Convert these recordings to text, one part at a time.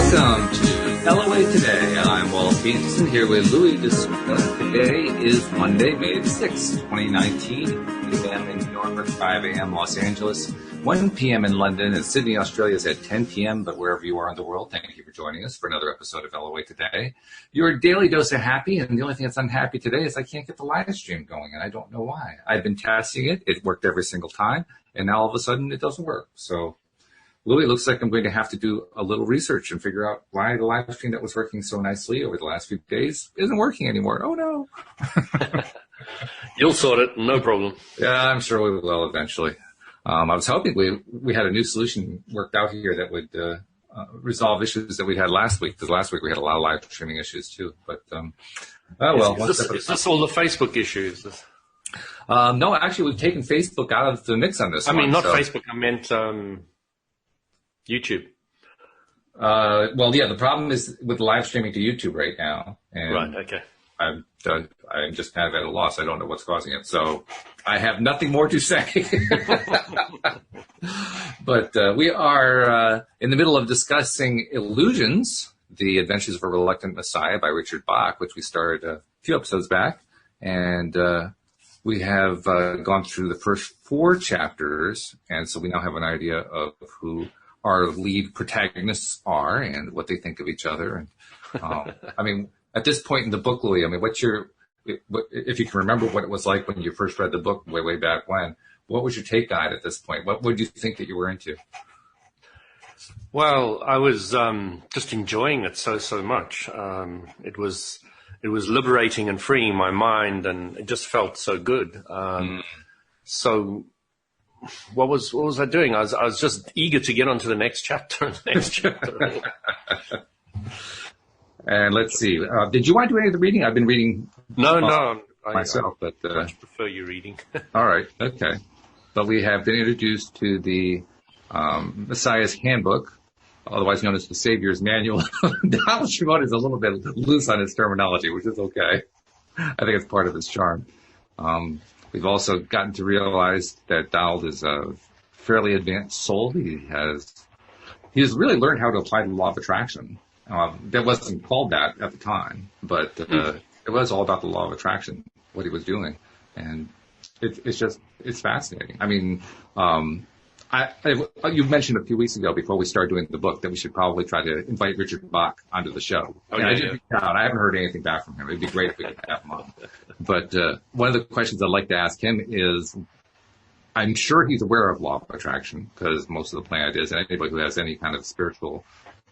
Welcome to LOA Today. I'm Walt Peterson here with Louis DeSusa. Today is Monday, May the 6th, 2019. 8 a.m. in New York, 5 a.m. Los Angeles, 1 p.m. in London, and Sydney, Australia is at 10 p.m. But wherever you are in the world, thank you for joining us for another episode of LOA Today. Your daily dose of happy, and the only thing that's unhappy today is I can't get the live stream going, and I don't know why. I've been testing it. It worked every single time, and now all of a sudden it doesn't work. So Louis, looks like I'm going to have to do a little research and figure out why the live stream that was working so nicely over the last few days isn't working anymore. Oh, no. You'll sort it. No problem. Yeah, I'm sure we will eventually. I was hoping we had a new solution worked out here that would resolve issues that we had last week, because last week we had a lot of live streaming issues too. But, Is this all the Facebook issues? No, actually, we've taken Facebook out of the mix on this one. Facebook. I meant YouTube. The problem is with live streaming to YouTube right now. And right, okay. I'm just kind of at a loss. I don't know what's causing it. So I have nothing more to say. But we are in the middle of discussing Illusions, The Adventures of a Reluctant Messiah by Richard Bach, which we started a few episodes back. And we have gone through the first 4 chapters. And so we now have an idea of who our lead protagonists are and what they think of each other. And at this point in the book, Louis, if you can remember what it was like when you first read the book way back when, what was your take on it at this point? What would you think that you were into? Well, I was just enjoying it so much. It was liberating and freeing my mind, and it just felt so good. So what was I doing? I was just eager to get on to the next chapter. And let's see. Did you want to do any of the reading? I've been reading myself, but I much prefer you reading. All right, okay. But we have been introduced to the Messiah's Handbook, otherwise known as the Savior's Manual. Donald Shimon is a little bit loose on his terminology, which is okay. I think it's part of his charm. We've also gotten to realize that Donald is a fairly advanced soul. He has really learned how to apply the law of attraction. That wasn't called that at the time, but it was all about the law of attraction, what he was doing. And it's fascinating. You mentioned a few weeks ago before we started doing the book that we should probably try to invite Richard Bach onto the show. I haven't heard anything back from him. It'd be great if we could have him on. But one of the questions I'd like to ask him is, I'm sure he's aware of law of attraction because most of the planet is, and anybody who has any kind of spiritual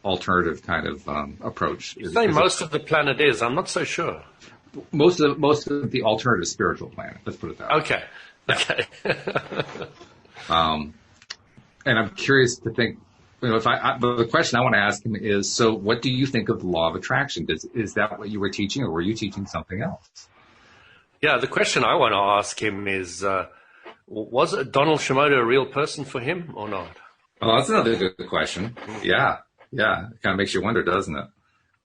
alternative kind of approach. You say most of the planet is. I'm not so sure. Most of the alternative spiritual planet. Let's put it that way. Okay. And I'm curious to think, but the question I want to ask him is, so what do you think of the law of attraction? Is that what you were teaching, or were you teaching something else? Yeah, the question I want to ask him is, was Donald Shimoda a real person for him or not? Oh, that's another good question. Yeah. It kind of makes you wonder, doesn't it?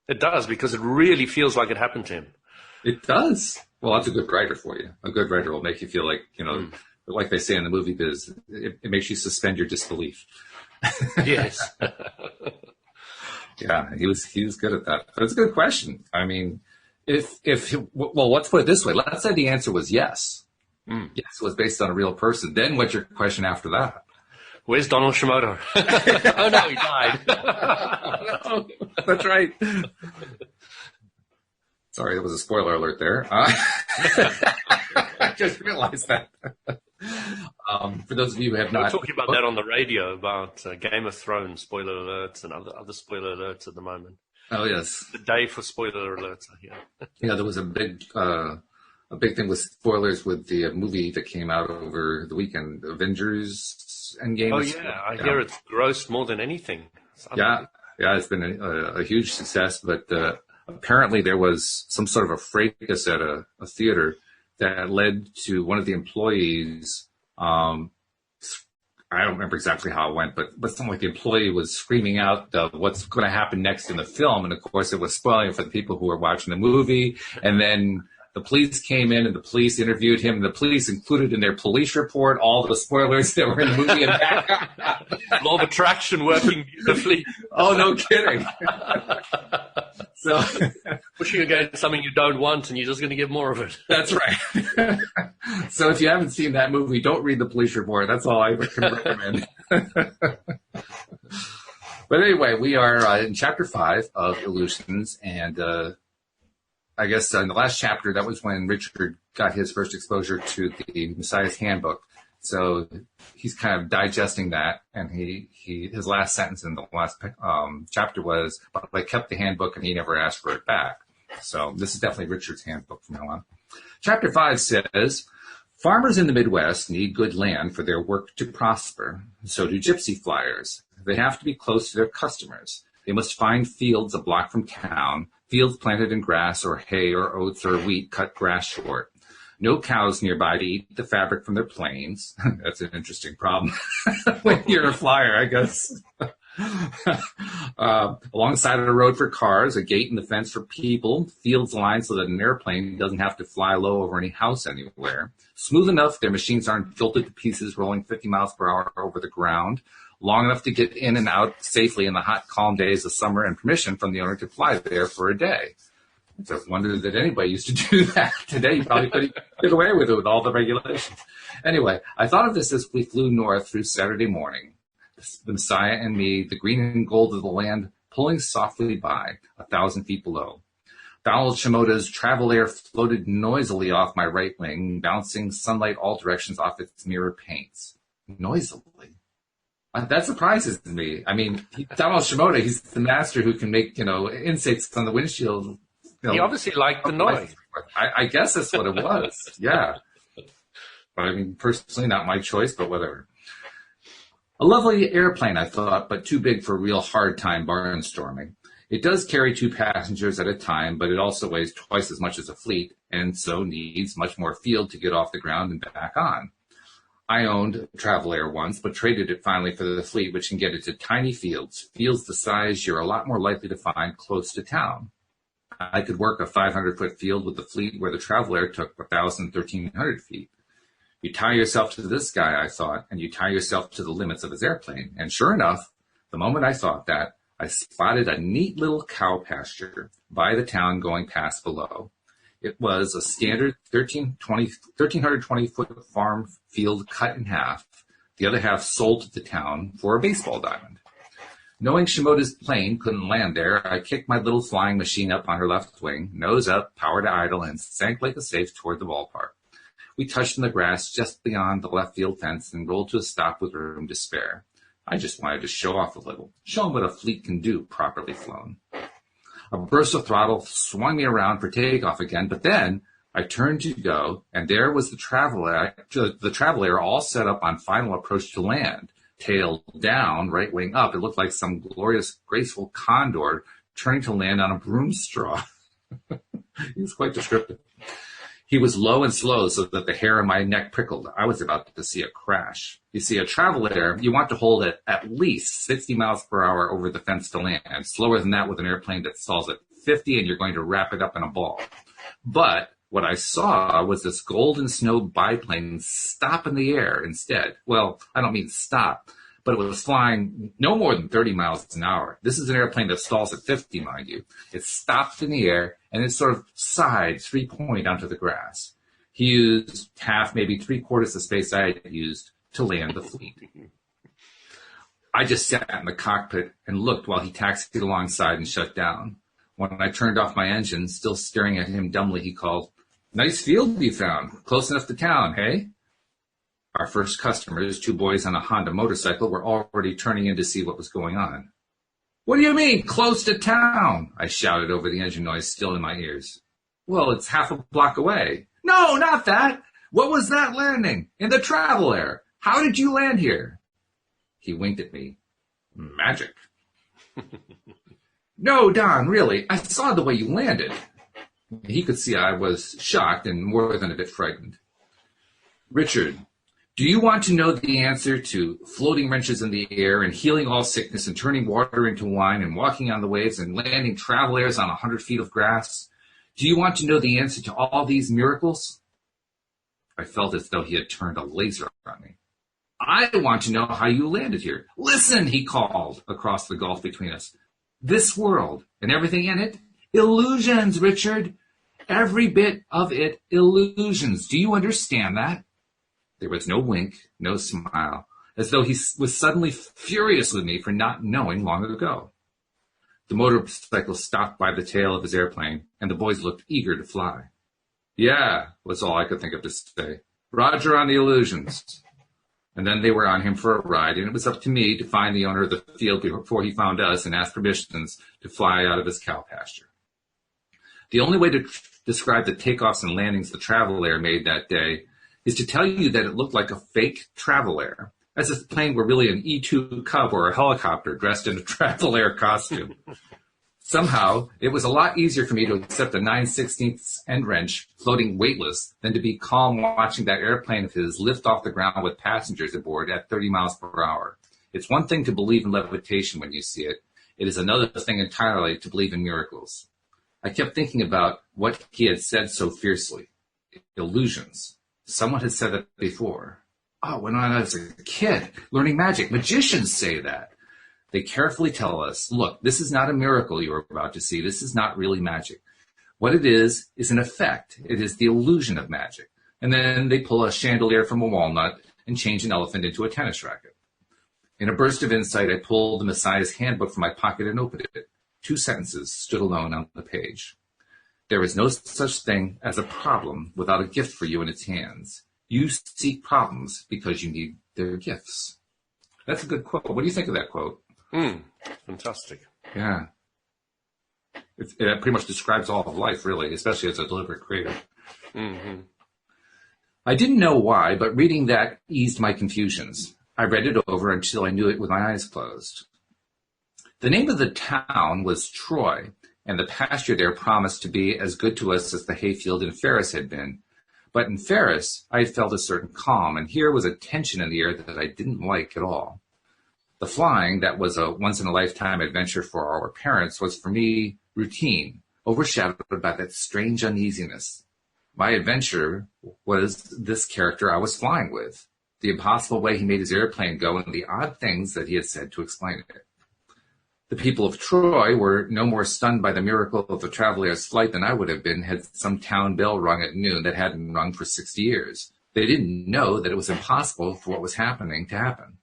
It does, because it really feels like it happened to him. It does. Well, that's a good writer for you. A good writer will make you feel like, like they say in the movie biz, it makes you suspend your disbelief. Yes. Yeah, he was good at that. But it's a good question. Let's put it this way. Let's say the answer was yes. Yes, it was based on a real person. Then what's your question after that? Where's Donald Shimoda? Oh, no, he died. No, that's right. Sorry, that was a spoiler alert there. I just realized that. For those of you who have not... We're talking about that on the radio, about Game of Thrones spoiler alerts and other spoiler alerts at the moment. Oh, yes. The day for spoiler alerts, yeah. Yeah, there was a big thing with spoilers with the movie that came out over the weekend, Avengers Endgame. Oh, yeah. I hear it's grossed more than anything. Yeah, it's been a huge success, but apparently there was some sort of a fracas at a theater that led to one of the employees, I don't remember exactly how it went, but something like the employee was screaming out what's going to happen next in the film. And of course it was spoiling for the people who were watching the movie. And then The police came in and the police interviewed him. The police included in their police report all the spoilers that were in the movie. And law of attraction working beautifully. Oh, no kidding. So pushing against something you don't want, and you're just going to get more of it. That's right. So if you haven't seen that movie, don't read the police report. That's all I can recommend. But anyway, we are in Chapter 5 of Illusions, and I guess in the last chapter, that was when Richard got his first exposure to the Messiah's Handbook. So he's kind of digesting that, and his last sentence in the last chapter was, "But I kept the handbook, and he never asked for it back." So this is definitely Richard's handbook from now on. Chapter 5 says, "Farmers in the Midwest need good land for their work to prosper. So do gypsy flyers. They have to be close to their customers. They must find fields a block from town, fields planted in grass or hay or oats or wheat cut grass short. No cows nearby to eat the fabric from their planes." That's an interesting problem when you're a flyer, I guess. "Alongside of the road for cars, a gate and the fence for people, fields lined so that an airplane doesn't have to fly low over any house anywhere. Smooth enough their machines aren't jolted to pieces rolling 50 miles per hour over the ground. Long enough to get in and out safely in the hot, calm days of summer, and permission from the owner to fly there for a day." It's a wonder that anybody used to do that. Today, you probably couldn't get away with it with all the regulations. Anyway, I thought of this as we flew north through Saturday morning. The Messiah and me, the green and gold of the land, pulling softly by, 1,000 feet below. Donald Shimoda's travel air floated noisily off my right wing, bouncing sunlight all directions off its mirror paints. Noisily. That surprises me. I mean, Donald Shimoda, he's the master who can make, insects on the windshield. He obviously liked the noise. I guess that's what it was. Yeah. But I mean, personally, not my choice, but whatever. A lovely airplane, I thought, but too big for a real hard time barnstorming. It does carry 2 passengers at a time, but it also weighs twice as much as a fleet, and so needs much more field to get off the ground and back on. I owned Travel Air once, but traded it finally for the fleet, which can get it to tiny fields the size you're a lot more likely to find close to town. I could work a 500-foot field with the fleet where the Travel Air took 1,000, 1,300 feet. You tie yourself to this guy, I thought, and you tie yourself to the limits of his airplane. And sure enough, the moment I thought that, I spotted a neat little cow pasture by the town going past below. It was a standard 1,320-foot farm field cut in half, the other half sold to the town for a baseball diamond. Knowing Shimoda's plane couldn't land there, I kicked my little flying machine up on her left wing, nose up, power to idle, and sank like a safe toward the ballpark. We touched in the grass just beyond the left field fence and rolled to a stop with room to spare. I just wanted to show off a little, show them what a fleet can do properly flown. A burst of throttle swung me around for takeoff again, but then I turned to go, and there was the Travel Air all set up on final approach to land. Tail down, right wing up. It looked like some glorious, graceful condor turning to land on a broom straw. He was quite descriptive. He was low and slow so that the hair on my neck prickled. I was about to see a crash. You see, a Travel Air, you want to hold it at least 60 miles per hour over the fence to land. Slower than that with an airplane that stalls at 50 and you're going to wrap it up in a ball. But what I saw was this golden snow biplane stop in the air instead. Well, I don't mean stop, but it was flying no more than 30 miles an hour. This is an airplane that stalls at 50, mind you. It stopped in the air, and it sort of sighed 3-point onto the grass. He used half, maybe 3/4 the space I had used to land the fleet. I just sat in the cockpit and looked while he taxied alongside and shut down. When I turned off my engine, still staring at him dumbly, he called, "Nice field you found. Close enough to town, hey?" Our first customers, 2 boys on a Honda motorcycle, were already turning in to see what was going on. "What do you mean, close to town?" I shouted over the engine noise still in my ears. "Well, it's half a block away." "No, not that. What was that landing? In the Travel Air. How did you land here?" He winked at me. "Magic." "No, Don, really. I saw the way you landed." He could see I was shocked and more than a bit frightened. "Richard, do you want to know the answer to floating wrenches in the air and healing all sickness and turning water into wine and walking on the waves and landing Travel Airs on 100 feet of grass? Do you want to know the answer to all these miracles? I felt as though he had turned a laser on me. I want to know how you landed here. Listen, he called across the gulf between us. This world and everything in it, illusions, Richard. Every bit of it, illusions. Do you understand that? There was no wink, no smile, as though he was suddenly furious with me for not knowing long ago. The motorcycle stopped by the tail of his airplane, and the boys looked eager to fly. Yeah, was all I could think of to say. Roger on the illusions. And then they were on him for a ride, and it was up to me to find the owner of the field before he found us and ask permissions to fly out of his cow pasture. The only way to describe the takeoffs and landings the Travel Air made that day is to tell you that it looked like a fake Travel Air, as if the plane were really an E-2 Cub or a helicopter dressed in a Travel Air costume. Somehow, it was a lot easier for me to accept a 9/16 end wrench floating weightless than to be calm watching that airplane of his lift off the ground with passengers aboard at 30 miles per hour. It's one thing to believe in levitation when you see it. It is another thing entirely to believe in miracles. I kept thinking about what he had said so fiercely. Illusions. Someone had said that before. Oh, when I was a kid, learning magic, magicians say that. They carefully tell us, look, this is not a miracle you are about to see. This is not really magic. What it is an effect. It is the illusion of magic. And then they pull a chandelier from a walnut and change an elephant into a tennis racket. In a burst of insight, I pulled the Messiah's handbook from my pocket and opened it. 2 sentences stood alone on the page. There is no such thing as a problem without a gift for you in its hands. You seek problems because you need their gifts. That's a good quote. What do you think of that quote? Fantastic. Yeah. It pretty much describes all of life, really, especially as a deliberate creator. Mm-hmm. I didn't know why, but reading that eased my confusions. I read it over until I knew it with my eyes closed. The name of the town was Troy, and the pasture there promised to be as good to us as the hayfield in Ferris had been. But in Ferris, I had felt a certain calm, and here was a tension in the air that I didn't like at all. The flying, that was a once-in-a-lifetime adventure for our parents, was for me routine, overshadowed by that strange uneasiness. My adventure was this character I was flying with, the impossible way he made his airplane go, and the odd things that he had said to explain it. The people of Troy were no more stunned by the miracle of the Travel Air's flight than I would have been had some town bell rung at noon that hadn't rung for 60 years. They didn't know that it was impossible for what was happening to happen.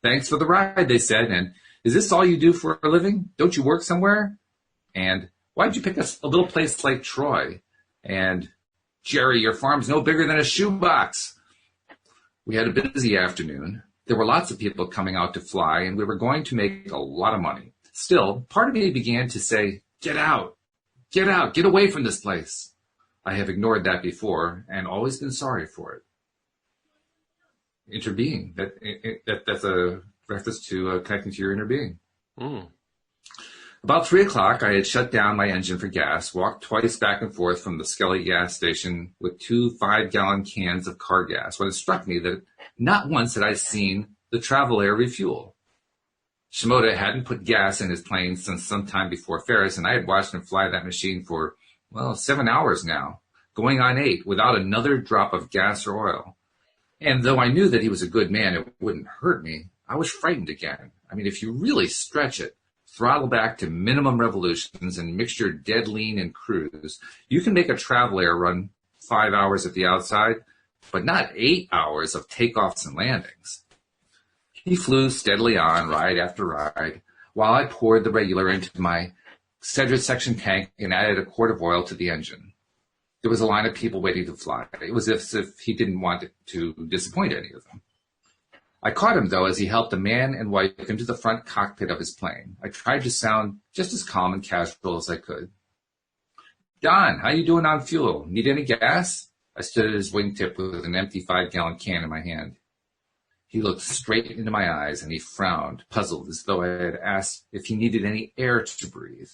Thanks for the ride, they said, and is this all you do for a living? Don't you work somewhere? And why'd you pick a little place like Troy? And Jerry, your farm's no bigger than a shoebox. We had a busy afternoon. There were lots of people coming out to fly, and we were going to make a lot of money. Still, part of me began to say, get out, get away from this place. I have ignored that before and always been sorry for it. Interbeing, that's a reference to connecting to your inner being. About 3 o'clock, I had shut down my engine for gas, walked twice back and forth from the Skelly gas station with 2 5-gallon cans of car gas, when it struck me that not once had I seen the Travel Air refuel. Shimoda hadn't put gas in his plane since sometime before Ferris, and I had watched him fly that machine for, 7 hours now, going on 8, without another drop of gas or oil. And though I knew that he was a good man, it wouldn't hurt me, I was frightened again. I mean, if you really stretch it, throttle back to minimum revolutions and mix your dead lean and cruise, you can make a Travel Air run 5 hours at the outside, but not 8 hours of takeoffs and landings. He flew steadily on, ride after ride, while I poured the regular into my center section tank and added a quart of oil to the engine. There was a line of people waiting to fly. It was as if he didn't want to disappoint any of them. I caught him, though, as he helped a man and wife into the front cockpit of his plane. I tried to sound just as calm and casual as I could. Don, how you doing on fuel? Need any gas? I stood at his wingtip with an empty 5-gallon can in my hand. He looked straight into my eyes, and he frowned, puzzled, as though I had asked if he needed any air to breathe.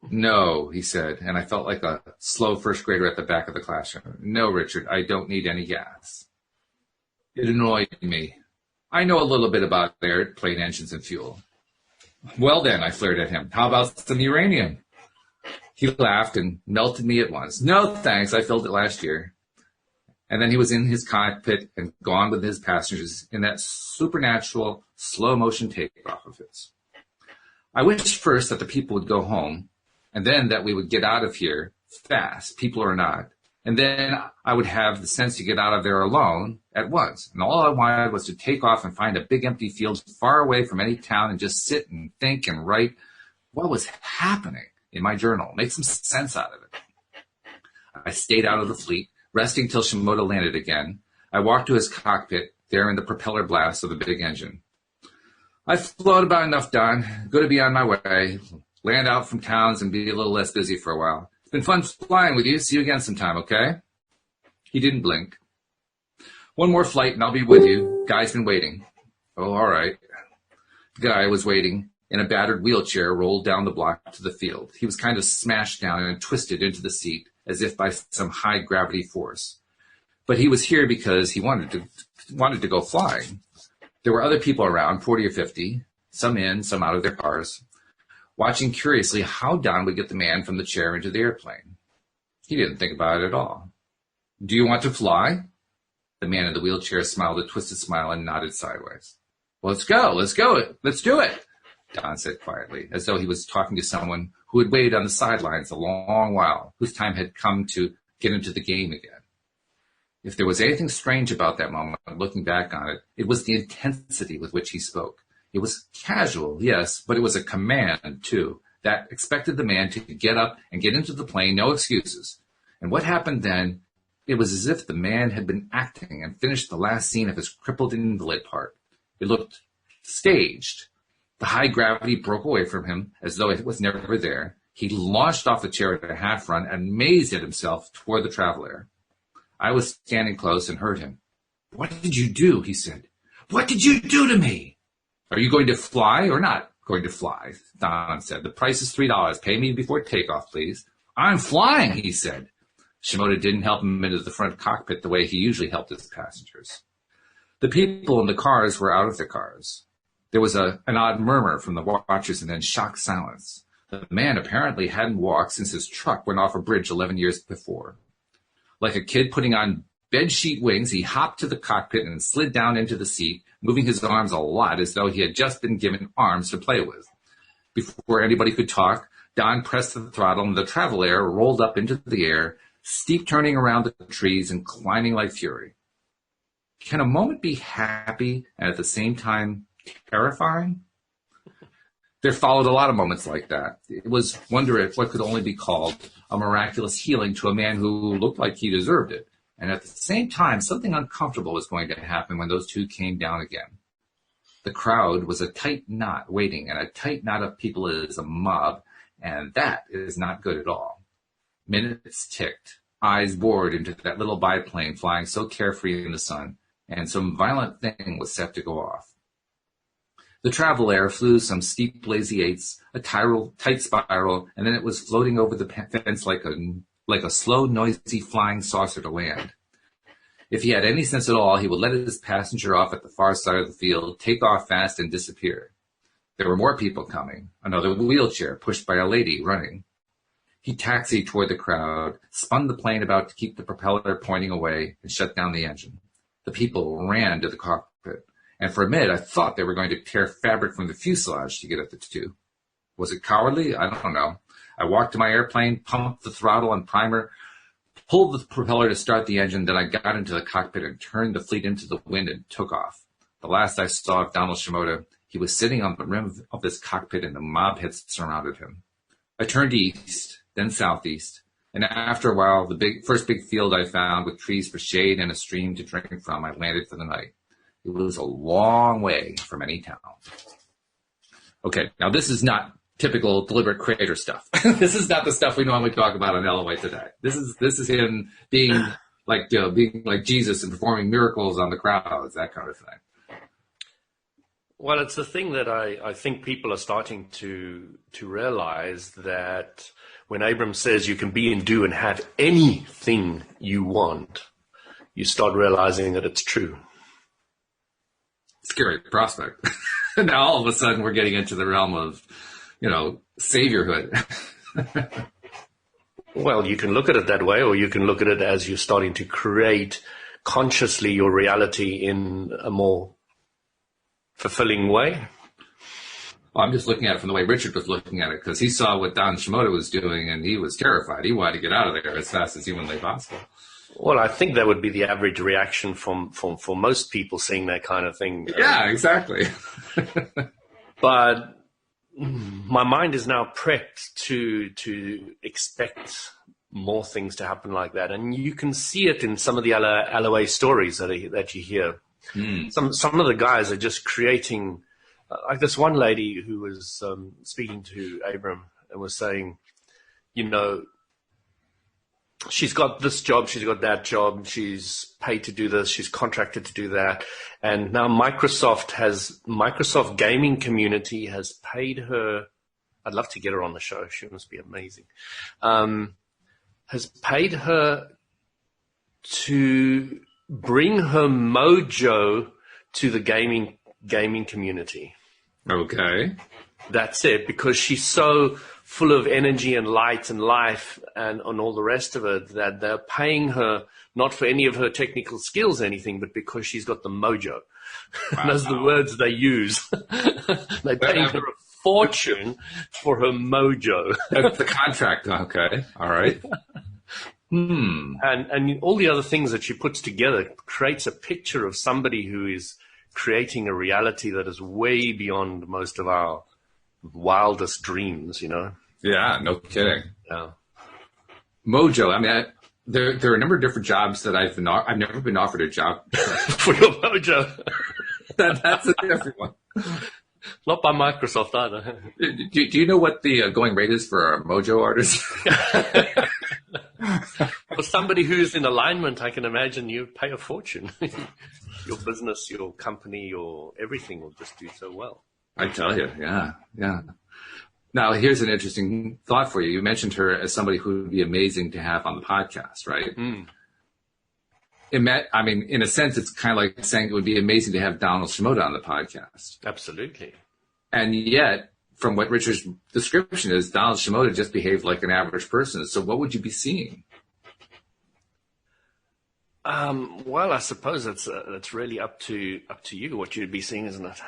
No, he said, and I felt like a slow first grader at the back of the classroom. No, Richard, I don't need any gas. It annoyed me. I know a little bit about airplane engines and fuel. Well then, I flared at him, how about some uranium? He laughed and melted me at once. No, thanks. I filled it last year. And then he was in his cockpit and gone with his passengers in that supernatural slow motion takeoff of his. I wished first that the people would go home, and then that we would get out of here fast, people or not. And then I would have the sense to get out of there alone at once. And all I wanted was to take off and find a big empty field far away from any town and just sit and think and write what was happening in my journal, make some sense out of it. I stayed out of the fleet, resting till Shimoda landed again. I walked to his cockpit, there in the propeller blast of the big engine. I've flown about enough, Don. Good to be on my way. Land out from towns and be a little less busy for a while. It's been fun flying with you. See you again sometime, okay? He didn't blink. One more flight and I'll be with you. Guy's been waiting. Oh, all right. The guy was waiting in a battered wheelchair rolled down the block to the field. He was kind of smashed down and twisted into the seat as if by some high gravity force. But he was here because he wanted to go flying. There were other people around, 40 or 50, some in, some out of their cars, watching curiously how Don would get the man from the chair into the airplane. He didn't think about it at all. Do you want to fly? The man in the wheelchair smiled a twisted smile and nodded sideways. Well, let's do it, Don said quietly, as though he was talking to someone who had waited on the sidelines a long while, whose time had come to get into the game again. If there was anything strange about that moment, looking back on it, it was the intensity with which he spoke. It was casual, yes, but it was a command, too, that expected the man to get up and get into the plane, no excuses. And what happened then, it was as if the man had been acting and finished the last scene of his crippled invalid part. It looked staged. The high gravity broke away from him as though it was never there. He launched off the chair at a half run and mazed at himself toward the traveler. I was standing close and heard him. What did you do? He said. What did you do to me? Are you going to fly or not going to fly? Don said. The price is $3. Pay me before takeoff, please. I'm flying, he said. Shimoda didn't help him into the front cockpit the way he usually helped his passengers. The people in the cars were out of their cars. There was an odd murmur from the watchers and then shocked silence. The man apparently hadn't walked since his truck went off a bridge 11 years before. Like a kid putting on bedsheet wings, he hopped to the cockpit and slid down into the seat, moving his arms a lot as though he had just been given arms to play with. Before anybody could talk, Don pressed the throttle and the travel air rolled up into the air, steep turning around the trees and climbing like fury. Can a moment be happy and at the same time terrifying? There followed a lot of moments like that. It was wonder if what could only be called a miraculous healing to a man who looked like he deserved it. And at the same time, something uncomfortable was going to happen when those two came down again. The crowd was a tight knot waiting, and a tight knot of people is a mob, and that is not good at all. Minutes ticked, eyes bored into that little biplane flying so carefree in the sun, and some violent thing was set to go off. The travel air flew some steep lazy eights, a tight spiral, and then it was floating over the fence like a slow, noisy flying saucer to land. If he had any sense at all, he would let his passenger off at the far side of the field, take off fast, and disappear. There were more people coming, another wheelchair pushed by a lady running. He taxied toward the crowd, spun the plane about to keep the propeller pointing away, and shut down the engine. The people ran to the cockpit, and for a minute I thought they were going to tear fabric from the fuselage to get at the two. Was it cowardly? I don't know. I walked to my airplane, pumped the throttle and primer, pulled the propeller to start the engine, then I got into the cockpit and turned the fleet into the wind and took off. The last I saw of Donald Shimoda, he was sitting on the rim of his cockpit and the mob had surrounded him. I turned east, then southeast, and after a while, the first big field I found with trees for shade and a stream to drink from, I landed for the night. It was a long way from any town. Okay, now this is not typical deliberate creator stuff. This is not the stuff we normally talk about on LOA Today. This is him being like Jesus and performing miracles on the crowds, that kind of thing. Well, it's the thing that I think people are starting to realize, that when Abram says you can be and do and have anything you want, you start realizing that it's true. Scary prospect. Now all of a sudden we're getting into the realm of, saviorhood. Well, you can look at it that way, or you can look at it as you're starting to create consciously your reality in a more fulfilling way. Well, I'm just looking at it from the way Richard was looking at it, because he saw what Don Shimoda was doing, and he was terrified. He wanted to get out of there as fast as humanly possible. Well, I think that would be the average reaction for most people seeing that kind of thing. Yeah, exactly. But my mind is now prepped to expect more things to happen like that, and you can see it in some of the LOA stories that you hear. Some of the guys are just creating, like this one lady who was speaking to Abram and was saying, you know, she's got this job, she's got that job, she's paid to do this, she's contracted to do that. And now Microsoft gaming community has paid her, I'd love to get her on the show, she must be amazing, has paid her to bring her mojo to the gaming community. Okay. That's it, because she's so full of energy and light and life and all the rest of it that they're paying her not for any of her technical skills or anything, but because she's got the mojo. Wow. Those are the words they use. They're paying her a fortune for her mojo. That's the contract. Okay. All right. And all the other things that she puts together creates a picture of somebody who is creating a reality that is way beyond most of our wildest dreams, you know? Yeah, no kidding. Yeah. Mojo. I mean, there are a number of different jobs that I've never been offered a job for your mojo. That's a different one. Not by Microsoft either. Do you know what the going rate is for a mojo artist? For somebody who's in alignment, I can imagine you pay a fortune. Your business, your company, your everything will just do so well. I tell you, yeah. Now, here's an interesting thought for you. You mentioned her as somebody who would be amazing to have on the podcast, right? In a sense, it's kind of like saying it would be amazing to have Donald Shimoda on the podcast. Absolutely. And yet, from what Richard's description is, Donald Shimoda just behaved like an average person. So what would you be seeing? Well, I suppose it's really up to you what you'd be seeing, isn't it?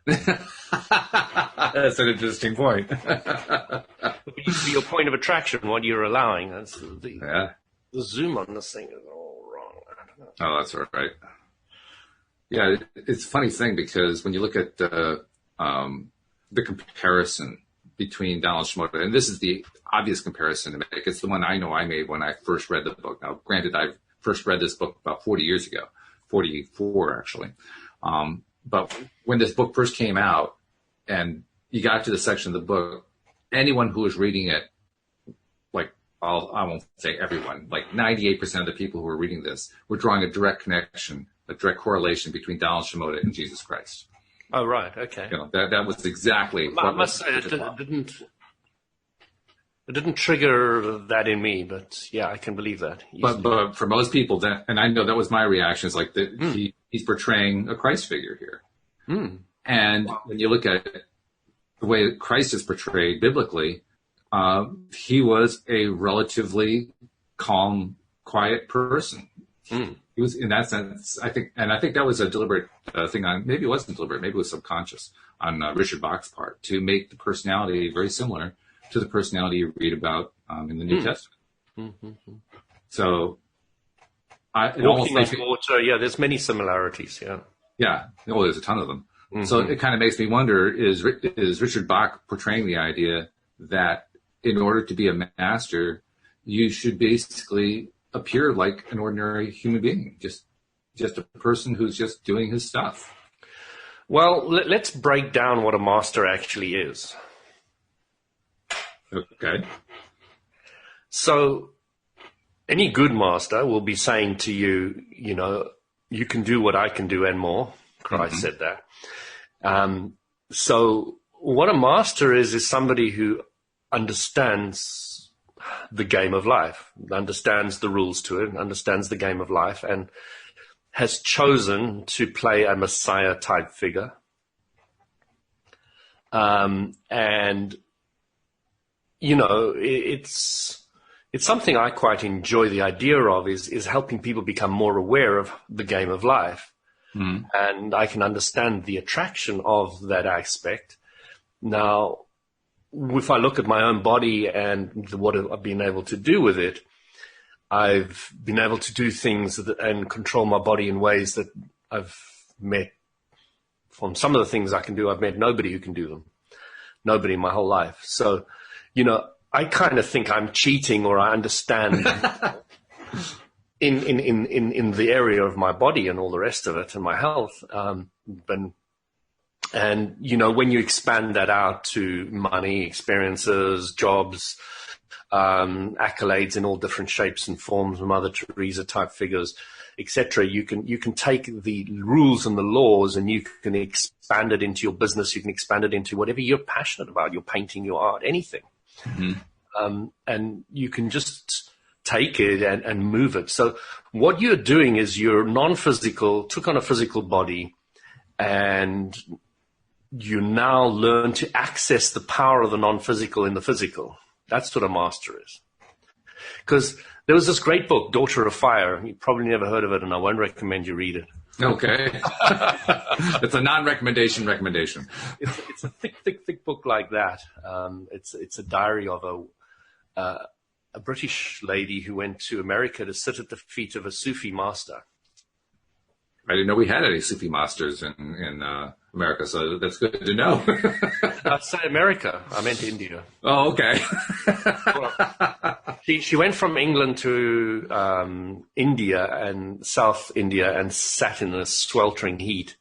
That's an interesting point. Your point of attraction, what you're allowing. That's the zoom on this thing is all wrong. I don't know. Oh, that's all right. Yeah, it's a funny thing because when you look at the comparison between Donald Shimoda, and this is the obvious comparison to make. It's the one I know I made when I first read the book. Now, granted, I first read this book about 40 years ago, 44 actually. But when this book first came out and you got to the section of the book, anyone who was reading it, like I won't say everyone, like 98% of the people who were reading this were drawing a direct connection, a direct correlation between Donald Shimoda and Jesus Christ. Oh, right. Okay. You know, that was exactly. I must say it didn't trigger that in me, but yeah, I can believe that. But for most people, and I know that was my reaction, is like he's portraying a Christ figure here. And when you look at it, the way Christ is portrayed biblically, he was a relatively calm, quiet person. He was, in that sense, I think that was a deliberate thing maybe it wasn't deliberate, maybe it was subconscious on Richard Bach's part to make the personality very similar to the personality you read about in the New Testament. So, walking on water, yeah, there's many similarities, yeah. Yeah, there's a ton of them. So it kind of makes me wonder, is Richard Bach portraying the idea that in order to be a master, you should basically appear like an ordinary human being, just a person who's just doing his stuff? Well, let's break down what a master actually is. Okay. So any good master will be saying to you, you know, you can do what I can do and more. Christ said that. So what a master is somebody who understands the game of life, understands the rules to it, understands the game of life, and has chosen to play a Messiah type figure. And, you know, it's it's something I quite enjoy the idea of is helping people become more aware of the game of life. And I can understand the attraction of that aspect. Now, if I look at my own body and what I've been able to do with it, I've been able to do things and control my body in ways that I've met. From some of the things I can do, I've met nobody who can do them. Nobody in my whole life. So, I kind of think I'm cheating, or I understand in the area of my body and all the rest of it and my health. When you expand that out to money, experiences, jobs, accolades in all different shapes and forms, Mother Teresa type figures, etc., you can take the rules and the laws and you can expand it into your business. You can expand it into whatever you're passionate about, your painting, your art, anything. And you can just take it and move it. So what you're doing is you're non-physical, took on a physical body, and you now learn to access the power of the non-physical in the physical. That's what a master is. Because there was this great book, Daughter of Fire. You probably never heard of it, and I won't recommend you read it. Okay. It's a non-recommendation. It's a thick book like that. It's a diary of a British lady who went to America to sit at the feet of a Sufi master. I didn't know we had any Sufi masters in America, so that's good to know. I'd say America. I meant India. Oh, okay. Well, she went from England to India and South India and sat in the sweltering heat.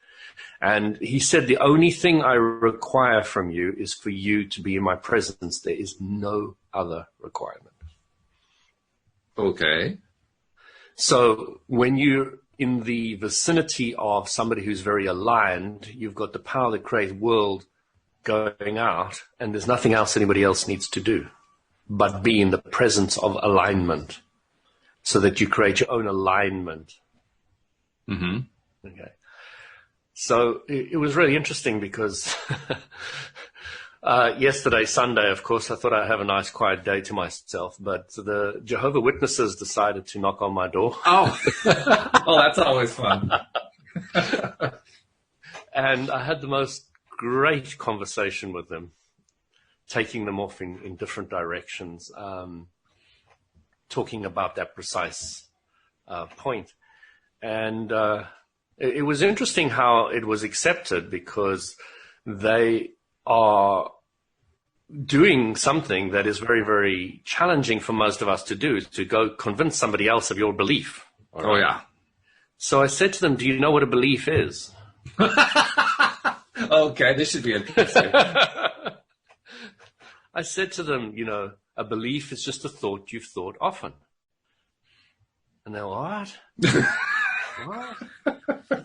And he said, the only thing I require from you is for you to be in my presence. There is no other requirement. Okay. So when you're in the vicinity of somebody who's very aligned, you've got the power that creates world going out, and there's nothing else anybody else needs to do but be in the presence of alignment so that you create your own alignment. Okay. So it was really interesting because yesterday, Sunday, of course, I thought I'd have a nice quiet day to myself, but the Jehovah's Witnesses decided to knock on my door. Oh, that's always fun. And I had the most great conversation with them, taking them off in different directions, talking about that precise point. And it was interesting how it was accepted, because they are doing something that is very, very challenging for most of us to do, to go convince somebody else of your belief. Right? Oh, yeah. So I said to them, do you know what a belief is? Okay, this should be interesting. I said to them, a belief is just a thought you've thought often. And they're, what? What?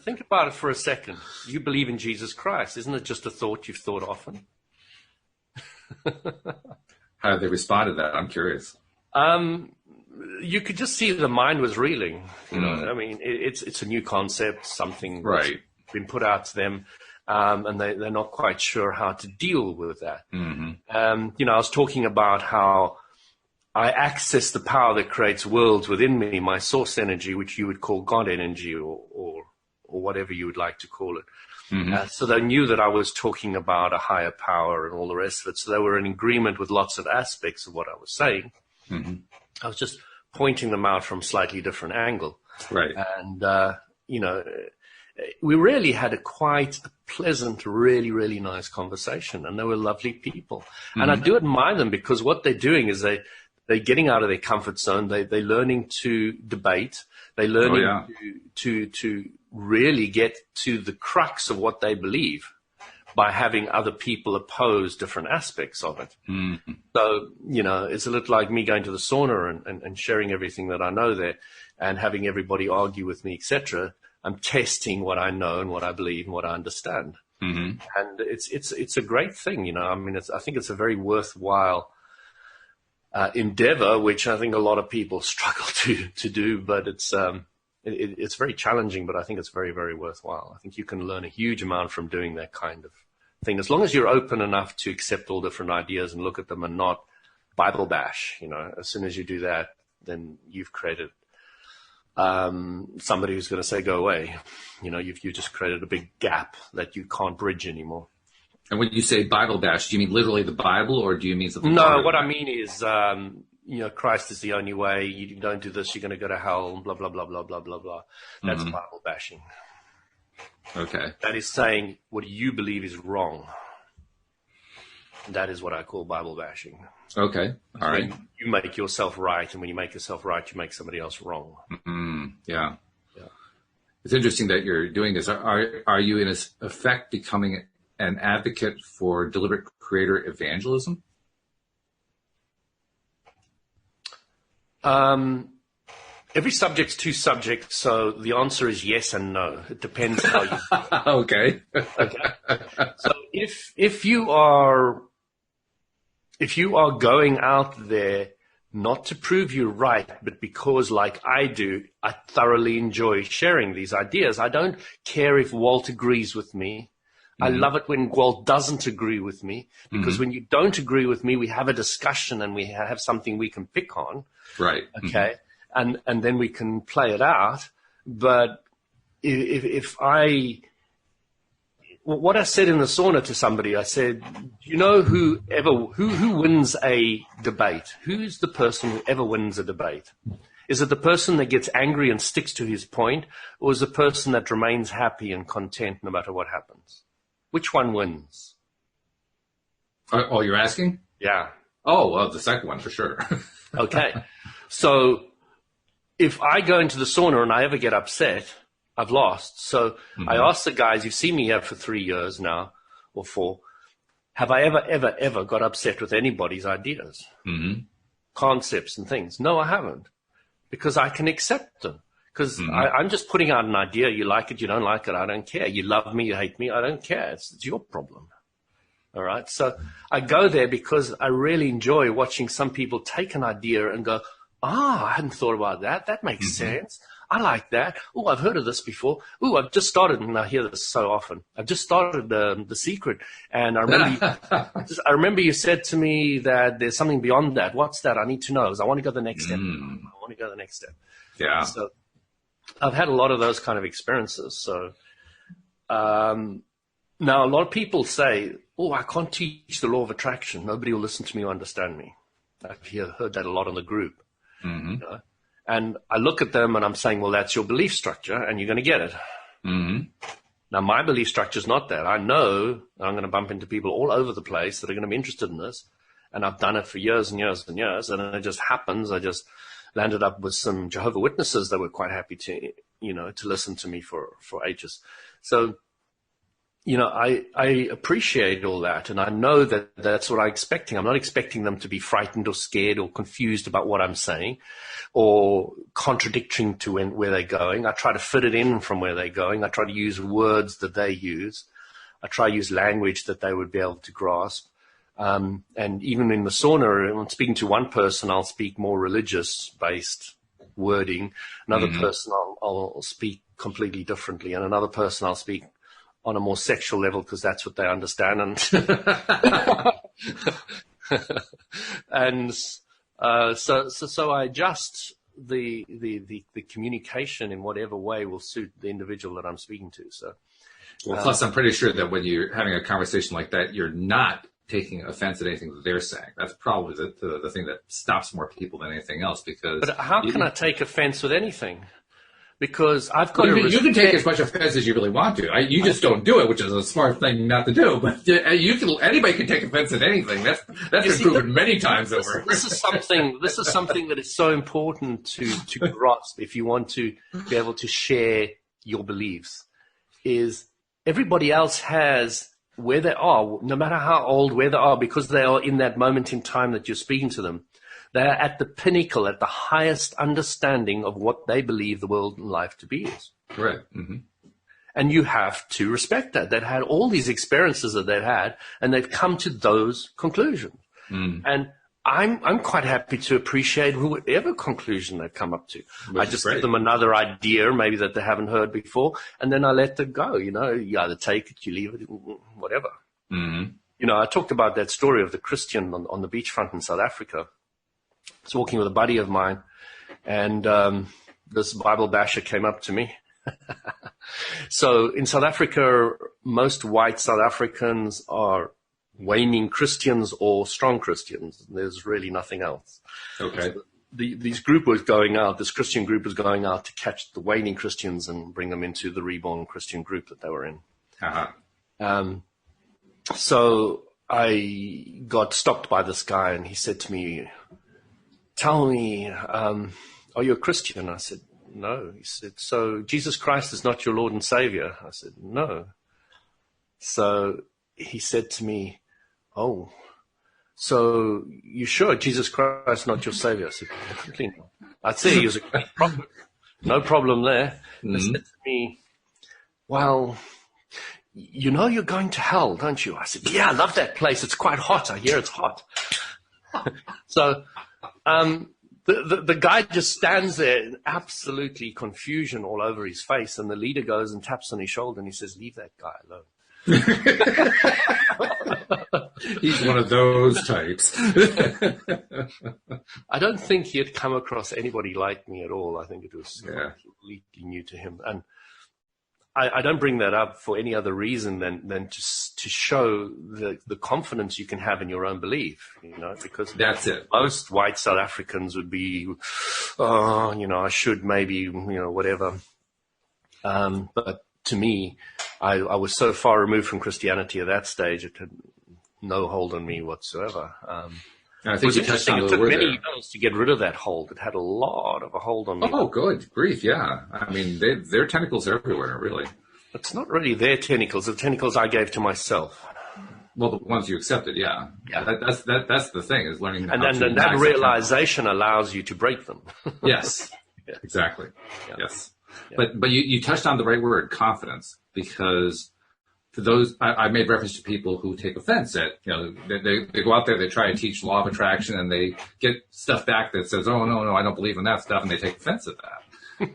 Think about it for a second. You believe in Jesus Christ. Isn't it just a thought you've thought often? How did they respond to that? I'm curious. You could just see the mind was reeling. I mean, it's a new concept, something right. that's been put out to them, and they're not quite sure how to deal with that. I was talking about how I access the power that creates worlds within me, my source energy, which you would call God energy or whatever you would like to call it. So they knew that I was talking about a higher power and all the rest of it. So they were in agreement with lots of aspects of what I was saying. I was just pointing them out from a slightly different angle. Right. And, we really had a quite pleasant, really, really nice conversation. And they were lovely people. And I do admire them, because what they're doing is they're getting out of their comfort zone. They're learning to debate. They're learning to really get to the crux of what they believe by having other people oppose different aspects of it. So, it's a little like me going to the sauna and sharing everything that I know there and having everybody argue with me, etc. I'm testing what I know and what I believe and what I understand. And it's a great thing, I mean, I think it's a very worthwhile endeavor, which I think a lot of people struggle to do, but it's very challenging, but I think it's very, very worthwhile. I think you can learn a huge amount from doing that kind of thing, as long as you're open enough to accept all different ideas and look at them and not Bible bash. As soon as you do that, then you've created somebody who's going to say, go away. You've just created a big gap that you can't bridge anymore. And when you say Bible bash, do you mean literally the Bible, or do you mean something? No, what I mean is, Christ is the only way. You don't do this, you're going to go to hell, blah, blah, blah, blah, blah, blah, blah. That's Bible bashing. Okay. That is saying what you believe is wrong. That is what I call Bible bashing. Okay. All right. When you make yourself right, and when you make yourself right, you make somebody else wrong. Yeah. It's interesting that you're doing this. Are you in effect becoming an advocate for deliberate creator evangelism? Every subject's two subjects, so the answer is yes and no. It depends how you. Okay. So if you are going out there not to prove you're right, but because, like I do, I thoroughly enjoy sharing these ideas. I don't care if Walt agrees with me. I love it when Walt doesn't agree with me, because when you don't agree with me, we have a discussion and we have something we can pick on. Right. Okay. And then we can play it out. But what I said in the sauna to somebody, I said, who wins a debate? Who's the person who ever wins a debate? Is it the person that gets angry and sticks to his point, or is it the person that remains happy and content no matter what happens? Which one wins? Oh, you're asking? Yeah. Oh, well, the second one for sure. Okay. So if I go into the sauna and I ever get upset, I've lost. So I asked the guys, you've seen me here for 3 years now, or 4. Have I ever got upset with anybody's ideas, concepts and things? No, I haven't, because I can accept them. Because I'm just putting out an idea. You like it, you don't like it, I don't care. You love me, you hate me, I don't care. It's your problem. All right? So I go there because I really enjoy watching some people take an idea and go, I hadn't thought about that. That makes sense. I like that. Oh, I've heard of this before. Oh, I've just started, and I hear this so often. I've just started The Secret, and I remember you said to me that there's something beyond that. What's that? I need to know, because I want to go the next step. Yeah. So I've had a lot of those kind of experiences. So now a lot of people say, I can't teach the law of attraction. Nobody will listen to me or understand me. I've heard that a lot in the group. And I look at them and I'm saying, well, that's your belief structure and you're going to get it. Now, my belief structure is not that. I know that I'm going to bump into people all over the place that are going to be interested in this. And I've done it for years and years and years. And it just happens. I just landed up with some Jehovah's Witnesses that were quite happy to listen to me for ages. So, I appreciate all that, and I know that that's what I'm expecting. I'm not expecting them to be frightened or scared or confused about what I'm saying or contradicting to where they're going. I try to fit it in from where they're going. I try to use words that they use. I try to use language that they would be able to grasp. And even in the sauna, when I'm speaking to one person, I'll speak more religious-based wording. Another person, I'll speak completely differently. And another person, I'll speak on a more sexual level, because that's what they understand. And so I adjust the communication in whatever way will suit the individual that I'm speaking to. So, well, plus I'm pretty sure that when you're having a conversation like that, you're not taking offense at anything that they're saying. That's probably the thing that stops more people than anything else. But how can I take offense with anything? Because I've got you can take as much offense as you really want to. You just don't do it, which is a smart thing not to do. But anybody can take offense at anything. That's been proven many times over. This is something that is so important to grasp if you want to be able to share your beliefs. Is everybody else has where they are, no matter how old, where they are, because they are in that moment in time that you're speaking to them. They are at the pinnacle, at the highest understanding of what they believe the world and life to be is. Correct. And you have to respect that. They've had all these experiences that they've had, and they've come to those conclusions. And I'm quite happy to appreciate whatever conclusion they've come up to. I just give them another idea, maybe that they haven't heard before, and then I let them go. You either take it, you leave it, whatever. I talked about that story of the Christian on the beachfront in South Africa. I was walking with a buddy of mine, and this Bible basher came up to me. So in South Africa, most white South Africans are waning Christians or strong Christians. There's really nothing else. Okay. So this Christian group was going out to catch the waning Christians and bring them into the reborn Christian group that they were in. Uh-huh. So I got stopped by this guy, and he said to me, "Tell me, are you a Christian?" I said, "No." He said, "So Jesus Christ is not your Lord and Savior?" I said, "No." So he said to me, "Oh, so you sure Jesus Christ is not your Savior?" I said, "Definitely not." I'd say he was a great prophet. No problem there. Mm-hmm. He said to me, "Well, you're going to hell, don't you?" I said, "Yeah, I love that place. It's quite hot. I hear it's hot." So the guy just stands there in absolutely confusion all over his face, and the leader goes and taps on his shoulder, and he says, "Leave that guy alone." He's one of those types. I don't think he had come across anybody like me at all. I think it was completely new to him. And I don't bring that up for any other reason than just to show the confidence you can have in your own belief, because that's it. Most white South Africans would be, I should maybe, whatever. But to me, I was so far removed from Christianity at that stage, it had no hold on me whatsoever. I think you touched on it the took word many there. years to get rid of that hold. It had a lot of a hold on me. Oh, good grief, yeah. I mean, their tentacles are everywhere, really. It's not really their tentacles. The tentacles I gave to myself. Well, the ones you accepted, yeah. That's the thing, is learning how and to then that realization allows you to break them. Yes, Yeah. Exactly. Yeah. Yes. Yeah. But you touched on the right word, confidence, because for those, I made reference to people who take offense at, they go out there, they try to teach law of attraction, and they get stuff back that says, "Oh, no, I don't believe in that stuff," and they take offense at that.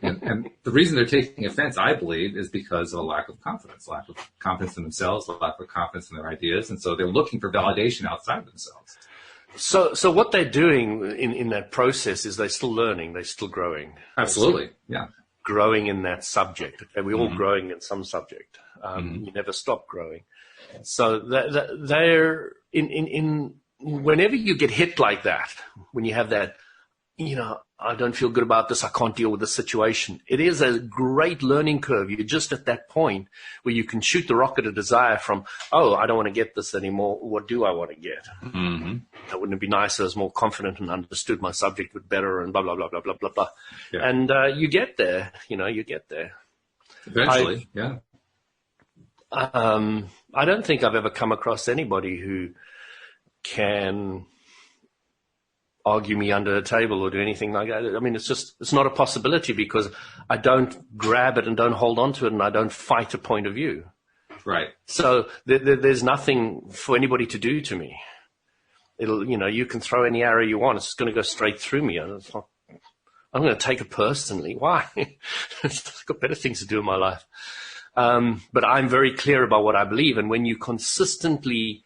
and the reason they're taking offense, I believe, is because of a lack of confidence in themselves, a lack of confidence in their ideas, and so they're looking for validation outside of themselves. So what they're doing in that process is they're still learning, they're still growing. Absolutely, yeah. Growing in that subject. Okay, we're all growing in some subject. You never stop growing. So they're in whenever you get hit like that, when you have that, I don't feel good about this, I can't deal with this situation. It is a great learning curve. You're just at that point where you can shoot the rocket of desire from, I don't want to get this anymore. What do I want to get? Mm-hmm. Wouldn't it be nice if I was more confident and understood my subject would better and blah, blah, blah, blah, blah, blah, blah. Yeah. And you get there, you get there. Eventually, yeah. I don't think I've ever come across anybody who can argue me under a table or do anything like that. I mean, it's not a possibility, because I don't grab it and don't hold on to it, and I don't fight a point of view. Right. So there's nothing for anybody to do to me. You can throw any arrow you want. It's going to go straight through me. I'm going to take it personally. Why? I've got better things to do in my life. But I'm very clear about what I believe. And when you consistently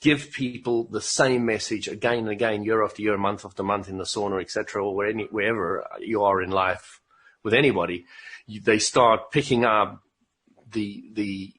give people the same message again and again, year after year, month after month, in the sauna, etc., or wherever you are in life with anybody, they start picking up the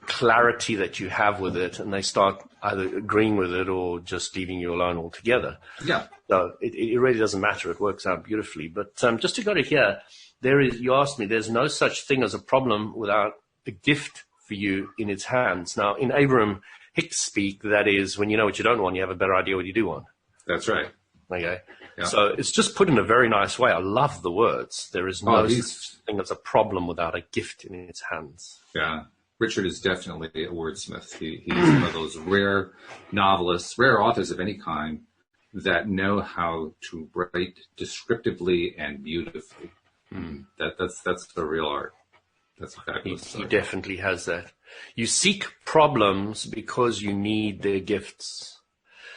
clarity that you have with it, and they start either agreeing with it or just leaving you alone altogether. Yeah. So it really doesn't matter. It works out beautifully. But just to go to here, you asked me, there's no such thing as a problem without a gift for you in its hands. Now, in Abraham Hicks speak, that is, when you know what you don't want, you have a better idea what you do want. That's right. Okay. Yeah. So it's just put in a very nice way. I love the words. There is no such thing as a problem without a gift in its hands. Yeah. Richard is definitely a wordsmith. He's one of those rare novelists, rare authors of any kind, that know how to write descriptively and beautifully. That's the real art. That's fabulous. He definitely has that. You seek problems because you need their gifts.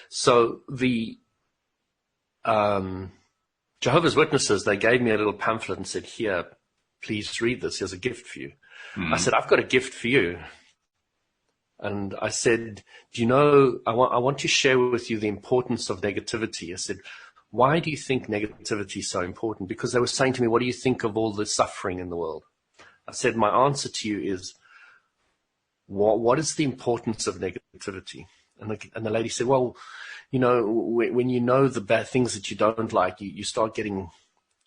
So the Jehovah's Witnesses, they gave me a little pamphlet and said, "Here, please read this. Here's a gift for you." I said, "I've got a gift for you. And I said, do you know, I want to share with you the importance of negativity. I said, why do you think negativity is so important? Because they were saying to me, what do you think of all the suffering in the world? I said, my answer to you is, what is the importance of negativity? And the lady said, well, you know, when you know the bad things that you don't like, you start getting,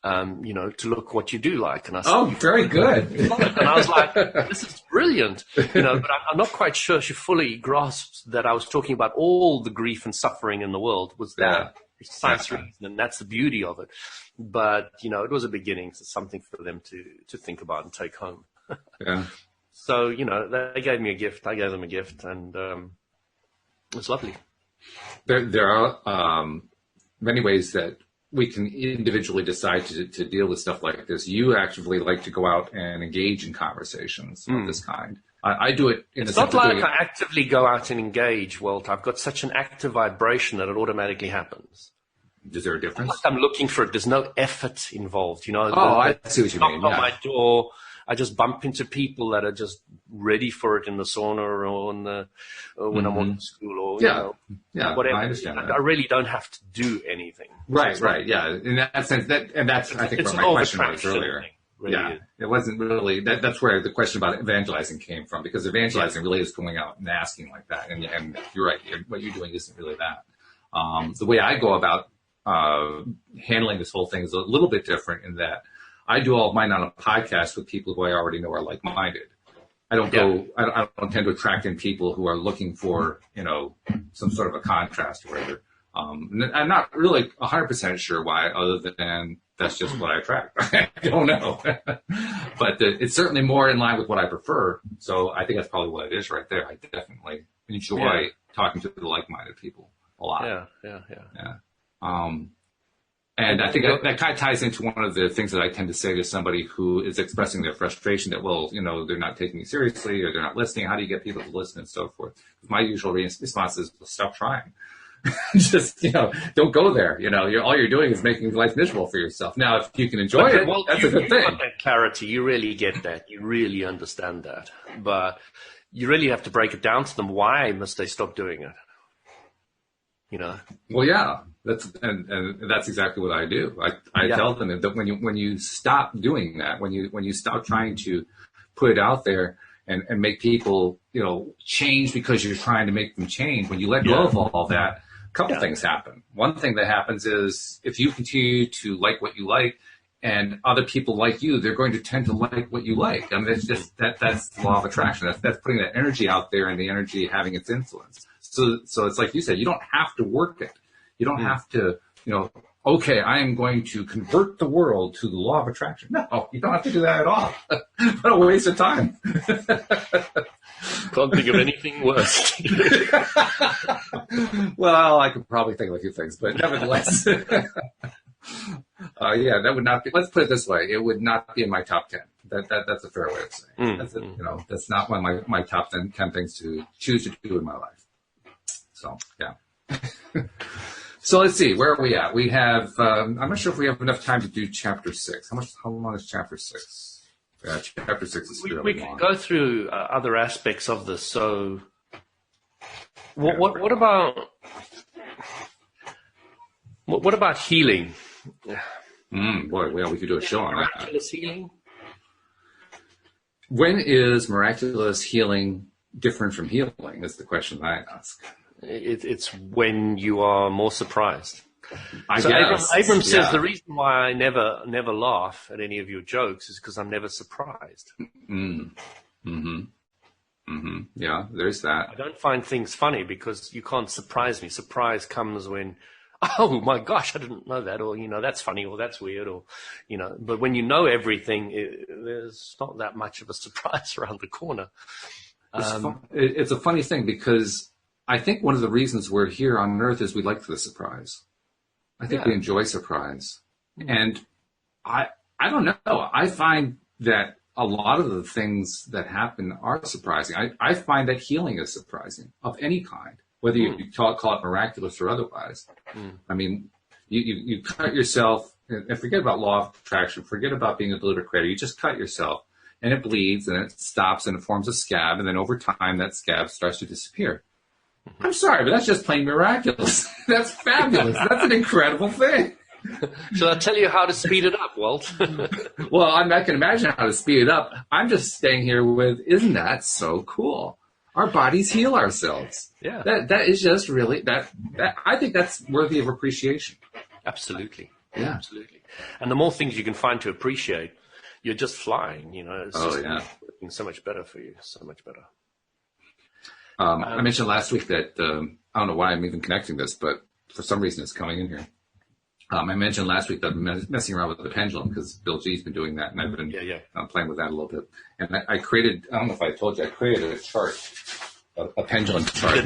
you know, to look what you do like. And I said, oh, very good. And I was like, this is brilliant, you know, but I'm not quite sure she fully grasped that I was talking about all the grief and suffering in the world was that precise reason, and that's the beauty of it. But, you know, it was a beginning, so something for them to think about and take home. Yeah. So, you know, they gave me a gift. I gave them a gift, and it was lovely. There are many ways that we can individually decide to deal with stuff like this. You actively like to go out and engage in conversations of this kind. I do it in It's not like I actively go out and engage, Walt. I've got such an active vibration that it automatically happens. Is there a difference? Like I'm looking for it. There's no effort involved, you know. I see what you mean. On my door, I just bump into people that are just ready for it in the sauna or when I'm on school or you know, whatever. I understand that. I really don't have to do anything. Right. Yeah. In that sense, that's I think where my question was earlier. Really it wasn't really that's where the question about evangelizing came from, because evangelizing really is going out and asking like that, and you're right. What you're doing isn't really that. The way I go about handling this whole thing is a little bit different in that I do all of mine on a podcast with people who I already know are like-minded. I don't I don't tend to attract in people who are looking for, you know, some sort of a contrast or whatever. I'm not really 100% sure why, other than that's just what I attract. I don't know. But it's certainly more in line with what I prefer. So I think that's probably what it is right there. I definitely enjoy talking to the like-minded people a lot. Yeah. And I think that kind of ties into one of the things that I tend to say to somebody who is expressing their frustration that, well, you know, they're not taking me seriously or they're not listening. How do you get people to listen and so forth? My usual response is, well, stop trying. Just, you know, don't go there. You know, all you're doing is making life miserable for yourself. Now, if you can enjoy it, that's a good thing. Got that clarity. You really get that. You really understand that. But you really have to break it down to them. Why must they stop doing it? You know? Well, yeah. That's exactly what I do. I tell them that when you stop doing that, when you stop trying to put it out there and make people, you know, change because you're trying to make them change, when you let go of all that, a couple things happen. One thing that happens is if you continue to like what you like and other people like you, they're going to tend to like what you like. I mean, it's just that's the law of attraction. That's putting that energy out there and the energy having its influence. So it's like you said, you don't have to work it. You don't have to, you know, okay, I am going to convert the world to the law of attraction. No, you don't have to do that at all. What a waste of time. Can't think of anything worse. Well, I could probably think of a few things, but nevertheless, that would not be, let's put it this way, it would not be in my top 10. That's a fair way of saying it. You know, that's not one of my top 10 things to choose to do in my life. So, yeah. So let's see, where are we at? We have, I'm not sure if we have enough time to do chapter 6. How long is chapter 6? Chapter 6 is fairly long. We can go through other aspects of this. So what about healing? Boy, well, we could do a show on that. Miraculous healing? When is miraculous healing different from healing is the question I ask. It's when you are more surprised. I guess. Abram says the reason why I never laugh at any of your jokes is because I'm never surprised. Yeah, there's that. I don't find things funny because you can't surprise me. Surprise comes when, oh my gosh, I didn't know that, or, you know, that's funny, or that's weird, or, you know, but when you know everything, there's not that much of a surprise around the corner. It's a funny thing because I think one of the reasons we're here on Earth is we like the surprise. I think we enjoy surprise. And I don't know. I find that a lot of the things that happen are surprising. I find that healing is surprising of any kind, whether you call it miraculous or otherwise. I mean, you cut yourself, and forget about law of attraction, forget about being a deliberate creator. You just cut yourself and it bleeds, and it stops, and it forms a scab, and then over time, that scab starts to disappear. I'm sorry, but that's just plain miraculous. That's fabulous. That's an incredible thing. Shall I tell you how to speed it up, Walt? Well, I'm not going to imagine how to speed it up. I'm just staying here with, isn't that so cool? Our bodies heal ourselves. Yeah. That is just really, that I think that's worthy of appreciation. Absolutely. Yeah. Absolutely. And the more things you can find to appreciate, you're just flying, It's just working so much better for you, so much better. I mentioned last week that, I don't know why I'm even connecting this, but for some reason it's coming in here. I mentioned last week that I'm messing around with the pendulum because Bill G's been doing that, and I've been playing with that a little bit. And I created, I don't know if I told you, I created a chart, a pendulum chart.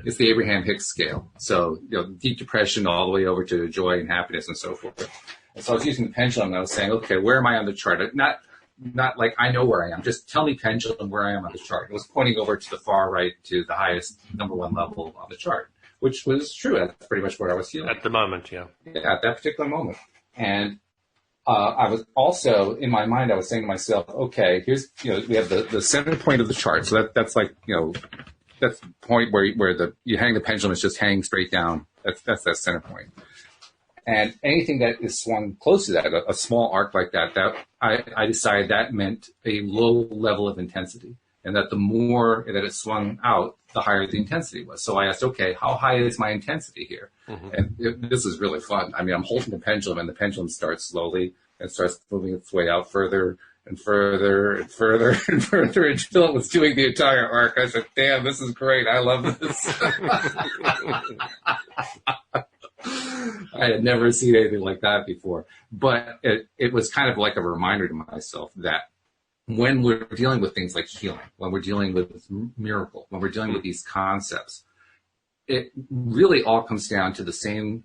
It's the Abraham Hicks scale. So, deep depression all the way over to joy and happiness and so forth. And so I was using the pendulum, and I was saying, okay, where am I on the chart? Not like I know where I am. Just tell me, pendulum, where I am on the chart. It was pointing over to the far right to the highest number one level on the chart, which was true. That's pretty much where I was feeling. At the moment, yeah. Yeah, at that particular moment. And I was also, in my mind, I was saying to myself, okay, here's, we have the center point of the chart. So that's like, that's the point where you hang the pendulum, it's just hanging straight down. That's that center point. And anything that is swung close to that, a small arc like that I decided that meant a low level of intensity. And that the more that it swung out, the higher the intensity was. So I asked, okay, how high is my intensity here? Mm-hmm. And this is really fun. I mean, I'm holding the pendulum, and the pendulum starts slowly and starts moving its way out further and further and further and further until it was doing the entire arc. I said, damn, this is great. I love this. I had never seen anything like that before. But it was kind of like a reminder to myself that when we're dealing with things like healing, when we're dealing with miracle, when we're dealing with these concepts, it really all comes down to the same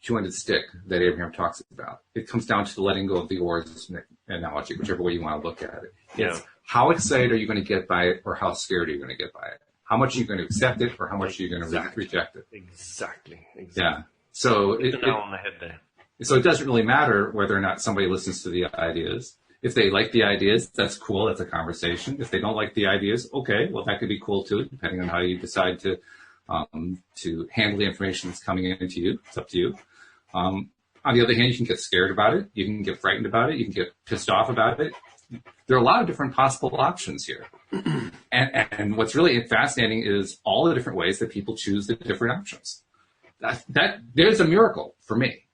two-ended stick that Abraham talks about. It comes down to the letting go of the oars analogy, whichever way you want to look at it. Yeah. It's how excited are you going to get by it, or how scared are you going to get by it? How much are you going to accept it, or how much are you going to reject it? Exactly. Yeah. So it on the head there. So it doesn't really matter whether or not somebody listens to the ideas. If they like the ideas, that's cool. That's a conversation. If they don't like the ideas, okay, well, that could be cool too, depending on how you decide to handle the information that's coming into you. It's up to you. On the other hand, you can get scared about it. You can get frightened about it. You can get pissed off about it. There are a lot of different possible options here. And what's really fascinating is all the different ways that people choose the different options. That there's a miracle for me.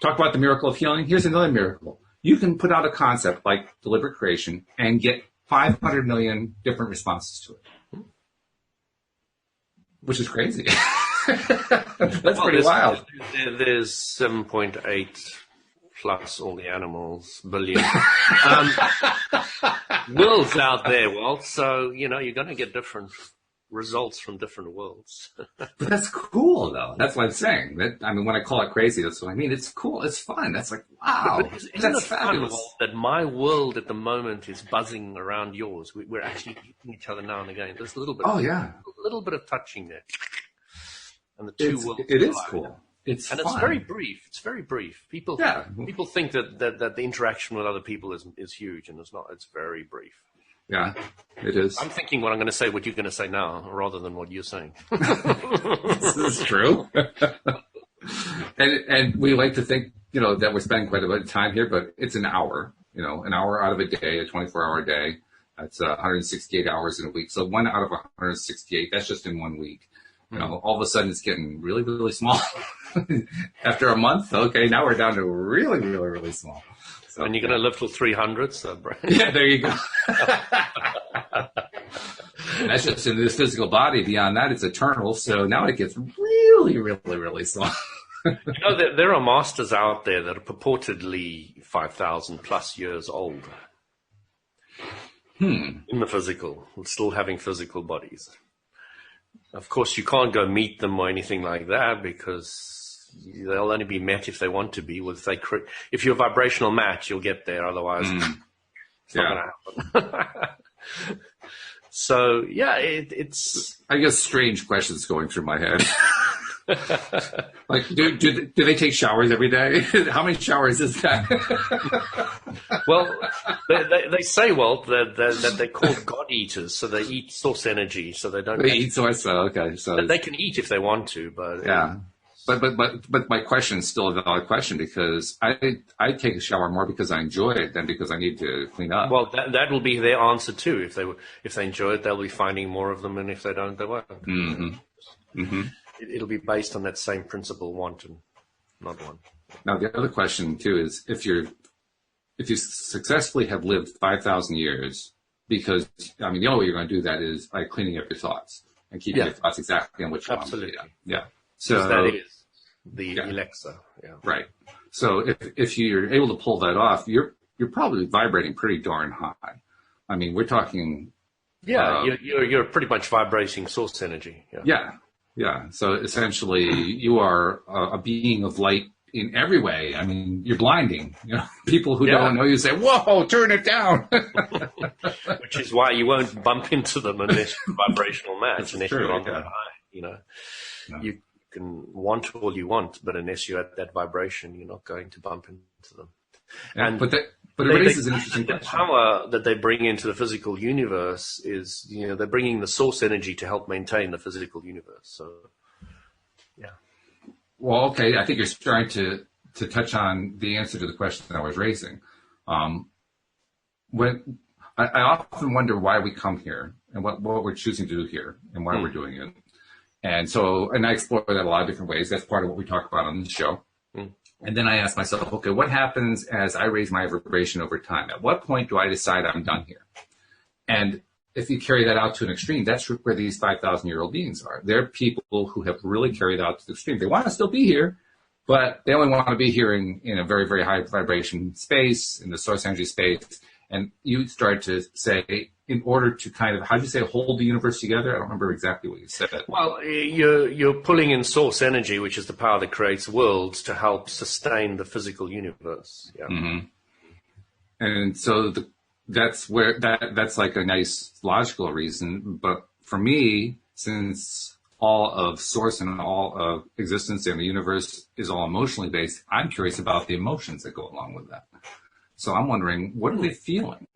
Talk about the miracle of healing. Here's another miracle. You can put out a concept like deliberate creation and get 500 million different responses to it, which is crazy. That's pretty wild. There's 7.8 plus all the animals billion worlds out there, Walt. So, you're going to get different results from different worlds. But that's cool, though. That's what I'm saying. When I call it crazy, that's what I mean. It's cool. It's fun. That's like, wow. Isn't it fabulous fun, that my world at the moment is buzzing around yours? We're actually hitting each other now and again. There's a little bit. A little bit of touching there. And the two worlds. It is cool. It's fun. It's very brief. It's very brief. People think that the interaction with other people is huge, and it's not. It's very brief. Yeah, it is. I'm thinking what I'm going to say, what you're going to say now, rather than what you're saying. This is true. and we like to think, that we're spending quite a bit of time here, but it's an hour, an hour out of a day, a 24-hour day. That's 168 hours in a week. So 1 out of 168, that's just in 1 week. All of a sudden it's getting really, really small. After a month, okay, now we're down to really, really, really small. So, and you're going to live till 300, so yeah, there you go. That's just in this physical body. Beyond that, it's eternal. So now it gets really, really, really small. There are masters out there that are purportedly 5,000 plus years old. In the physical, still having physical bodies. Of course, you can't go meet them or anything like that because they'll only be met if they want to be. If you're a vibrational match, you'll get there. Otherwise, it's not going to happen. So, yeah, it's... I guess strange questions going through my head. Like, do they take showers every day? How many showers is that? Well, they say, Walt, that they're called God eaters, so they eat source energy, so they don't. They eat source. Okay, so they can eat if they want to, but yeah. But my question is still a valid question, because I take a shower more because I enjoy it than because I need to clean up. Well, that will be their answer too. If they enjoy it, they'll be finding more of them, and if they don't, they won't. Mm-hmm. Mm-hmm. It'll be based on that same principle, want and not want. Now, the other question too is if you successfully have lived 5,000 years, because the only way you're going to do that is by cleaning up your thoughts and keeping your thoughts exactly on which one. Absolutely. Yeah. So that is the Alexa. Yeah. Right. So if you're able to pull that off, you're probably vibrating pretty darn high. We're talking. Yeah, you're pretty much vibrating source energy. Yeah. So essentially, you are a being of light in every way. You're blinding. People who don't know you say, "Whoa, turn it down." Which is why you won't bump into them unless you're a vibrational match, unless you're on that high. You can want all you want, but unless you're at that vibration, you're not going to bump into them. But it raises an interesting question. The power that they bring into the physical universe is, they're bringing the source energy to help maintain the physical universe. So, yeah. Well, okay. I think you're starting to touch on the answer to the question that I was raising. When I often wonder why we come here and what we're choosing to do here and why we're doing it. And I explore that a lot of different ways. That's part of what we talk about on the show. And then I ask myself, okay, what happens as I raise my vibration over time? At what point do I decide I'm done here? And if you carry that out to an extreme, that's where these 5,000-year-old beings are. They're people who have really carried out to the extreme. They want to still be here, but they only want to be here in a very, very high vibration space, in the source energy space. And you start to say, in order to kind of, how do you say, hold the universe together? I don't remember exactly what you said. Well, you're pulling in source energy, which is the power that creates worlds, to help sustain the physical universe. Yeah. Mm-hmm. And so that's where that's like a nice logical reason. But for me, since all of source and all of existence in the universe is all emotionally based, I'm curious about the emotions that go along with that. So I'm wondering, what are they feeling?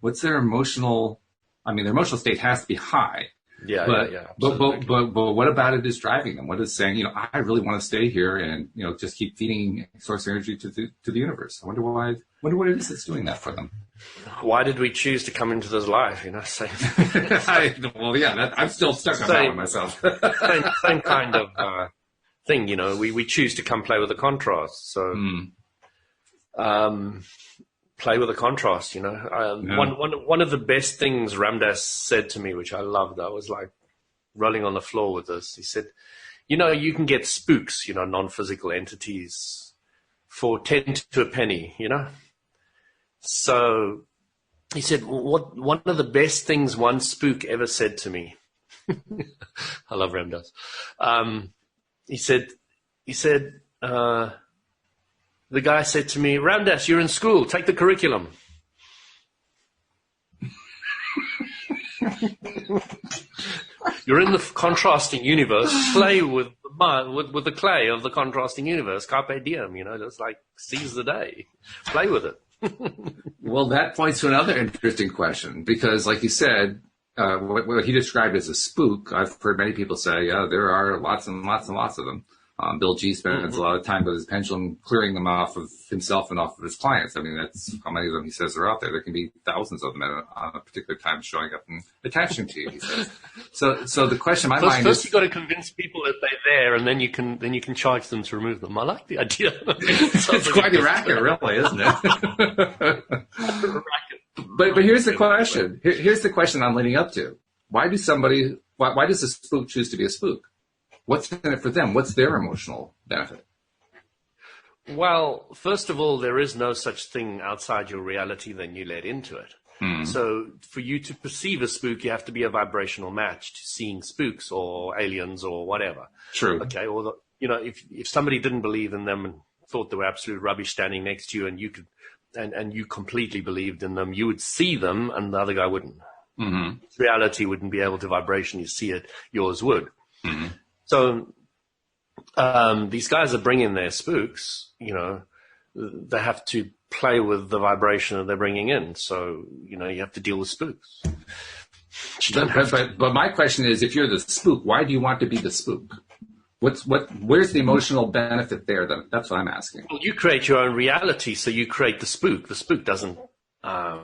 What's their emotional? Their emotional state has to be high. But what about it is driving them? What is saying, I really want to stay here and, just keep feeding source energy to the universe. I wonder why. I wonder what it is that's doing that for them. Why did we choose to come into this life? I'm still stuck on that one myself. same kind of thing. We choose to come play with the contrast. So. Play with the contrast, One of the best things Ramdas said to me, which I loved, I was like rolling on the floor with this. He said, you can get spooks, non-physical entities for 10 to a penny, So he said, one of the best things one spook ever said to me. I love Ramdas. He said, the guy said to me, Ramdas, you're in school. Take the curriculum. You're in the contrasting universe. Play with the clay of the contrasting universe. Carpe diem, just like seize the day. Play with it. Well, that points to another interesting question, because like you said, what he described as a spook, I've heard many people say, there are lots and lots and lots of them. Bill G spends a lot of time with his pendulum clearing them off of himself and off of his clients. That's how many of them he says are out there. There can be thousands of them on a particular time showing up and attaching to you, he says. So the question in my mind is... First you've got to convince people that they're there, and then you can charge them to remove them. I like the idea. It's quite a racket, really, isn't it? But here's the question. Here's the question I'm leading up to. Why does a spook choose to be a spook? What's in it for them? What's their emotional benefit? Well, first of all, there is no such thing outside your reality than you let into it. So for you to perceive a spook, you have to be a vibrational match to seeing spooks or aliens or whatever. True. Okay. Or if somebody didn't believe in them and thought they were absolute rubbish standing next to you, and you completely believed in them, you would see them and the other guy wouldn't. Reality wouldn't be able to vibrationally see it. Yours would. So these guys are bringing their spooks, they have to play with the vibration that they're bringing in. So, you have to deal with spooks. But my question is, if you're the spook, why do you want to be the spook? Where's the emotional benefit there? That's what I'm asking. Well, you create your own reality, so you create the spook. The spook doesn't. I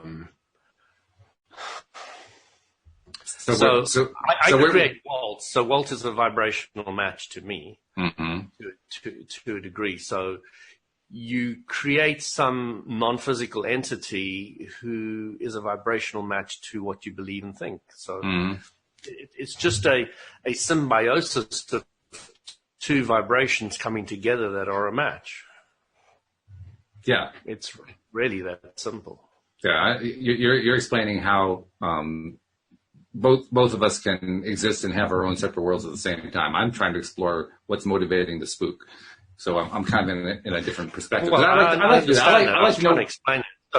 create Walt. So Walt is a vibrational match to me, to a degree. So you create some non-physical entity who is a vibrational match to what you believe and think. So it's just a symbiosis of two vibrations coming together that are a match. Yeah. It's really that simple. Yeah. You're explaining how both of us can exist and have our own separate worlds at the same time. I'm trying to explore what's motivating the spook. So I'm kind of in a different perspective. Well, I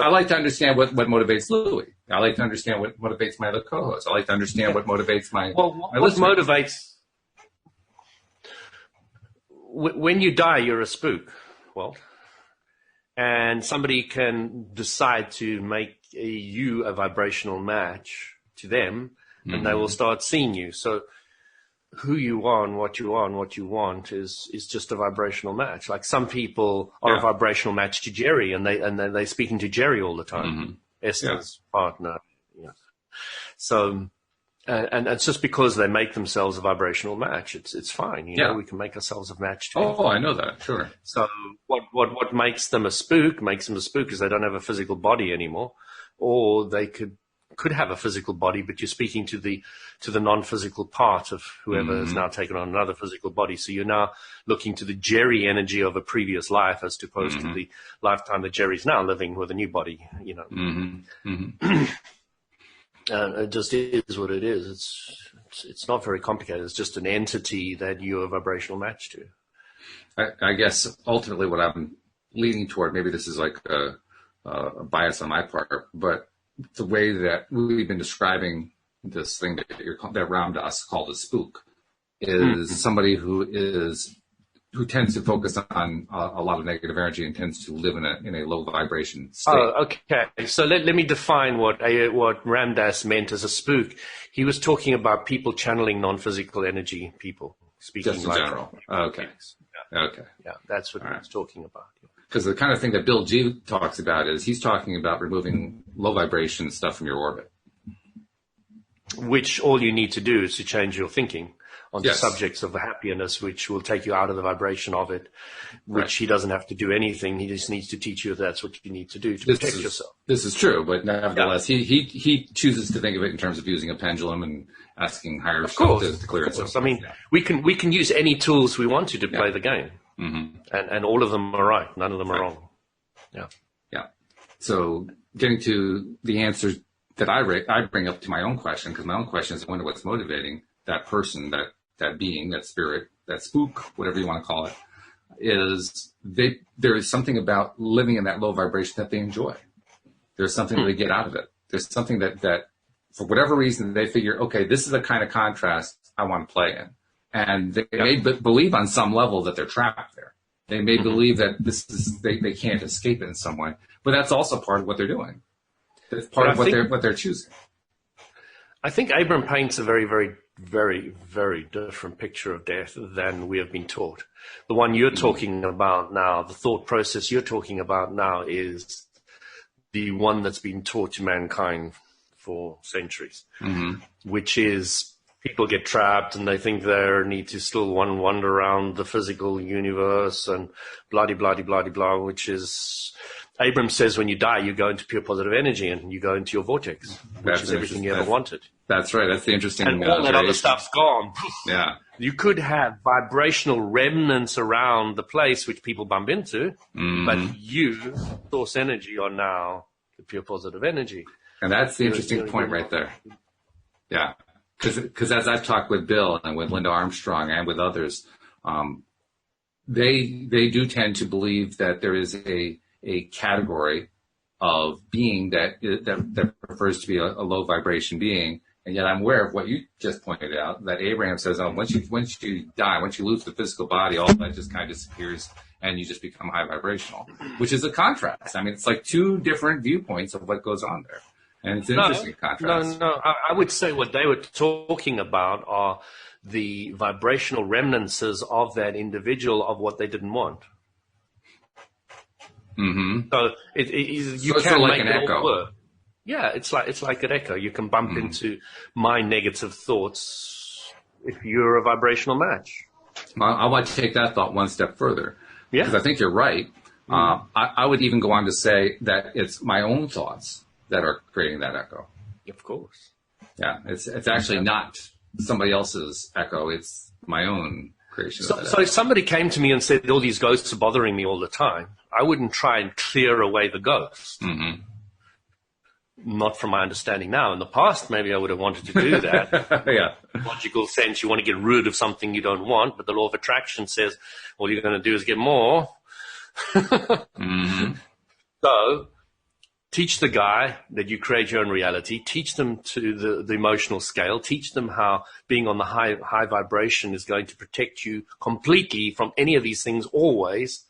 like to understand what motivates Louis. I like to understand what motivates my other co-hosts. I like to understand what motivates my what motivates. When you die, you're a spook, Walt. And somebody can decide to make you a vibrational match to them, and they will start seeing you. So who you are and what you are and what you want is just a vibrational match. Like some people are a vibrational match to Jerry, and they're speaking to Jerry all the time, Esther's partner. Yeah. So, and it's just because they make themselves a vibrational match. It's fine. We can make ourselves a match too. Oh, I know that. Sure. So what makes them a spook is they don't have a physical body anymore, or they could have a physical body, but you're speaking to the non-physical part of whoever has now taken on another physical body. So you're now looking to the Jerry energy of a previous life as opposed to the lifetime that Jerry's now living with a new body, it just is what it is. It's not very complicated. It's just an entity that you're a vibrational match to. I guess ultimately what I'm leaning toward, maybe this is like a bias on my part, but the way that we've been describing this thing that Ram Dass called a spook is somebody who tends to focus on a lot of negative energy and tends to live in a low vibration state. Oh, okay. So let me define what Ram Dass meant as a spook. He was talking about people channeling non-physical energy, people speaking just in general. Okay. Yeah. Okay. Yeah, that's what he was talking about. Because the kind of thing that Bill G talks about is he's talking about removing low vibration stuff from your orbit. Which all you need to do is to change your thinking on the subjects of the happiness, which will take you out of the vibration of it, which he doesn't have to do anything. He just needs to teach you that's what you need to do to protect yourself. This is true, but nevertheless, he chooses to think of it in terms of using a pendulum and asking higher stuff to clear itself. I mean, we can use any tools we want to play the game. And all of them are right. None of them are wrong. Yeah. Yeah. So getting to the answers that I bring up to my own question, because my own question is, I wonder what's motivating that person, that being, that spirit, that spook, whatever you want to call it, is there is something about living in that low vibration that they enjoy. There's something that they get out of it. There's something that for whatever reason they figure, okay, this is the kind of contrast I want to play in. And they may believe on some level that they're trapped there. They may believe that they can't escape it in some way, but that's also part of what they're doing. That's part of what they're choosing. I think Abram paints a very, very, very, very different picture of death than we have been taught. The one you're talking about now, the thought process you're talking about now, is the one that's been taught to mankind for centuries, which is, people get trapped and they think they need to still wander around the physical universe and blah, which is, Abram says when you die, you go into pure positive energy and you go into your vortex, which is everything you ever wanted. That's right. That's the interesting And all that other stuff's gone. Yeah. You could have vibrational remnants around the place which people bump into, but you, source energy, are now the pure positive energy. And that's the interesting point right there. Yeah. Because as I've talked with Bill and with Linda Armstrong and with others, they do tend to believe that there is a category of being that prefers to be a low vibration being, And yet I'm aware of what you just pointed out, that Abraham says, oh, once you die, once you lose the physical body, all that just kind of disappears and you just become high vibrational, which is a contrast. I mean, it's like two different viewpoints of what goes on there. And it's an interesting contrast. No. I would say what they were talking about are the vibrational remnants of that individual of what they didn't want. Mm-hmm. So you so can like make an it echo. all work. Yeah, it's like an echo. You can bump into my negative thoughts if you're a vibrational match. Well, I want to take that thought one step further. Yeah. Because I think you're right. I would even go on to say that it's my own thoughts that are creating that echo. Of course. Yeah, it's actually not somebody else's echo. It's my own creation. So if somebody came to me and said, all these ghosts are bothering me all the time, I wouldn't try and clear away the ghost. Mm-hmm. Not from my understanding now. In the past, maybe I would have wanted to do that. Yeah. Logical sense, you want to get rid of something you don't want, but the law of attraction says all you're going to do is get more. Mm-hmm. So teach the guy that you create your own reality. Teach them to the emotional scale. Teach them how being on the high vibration is going to protect you completely from any of these things always,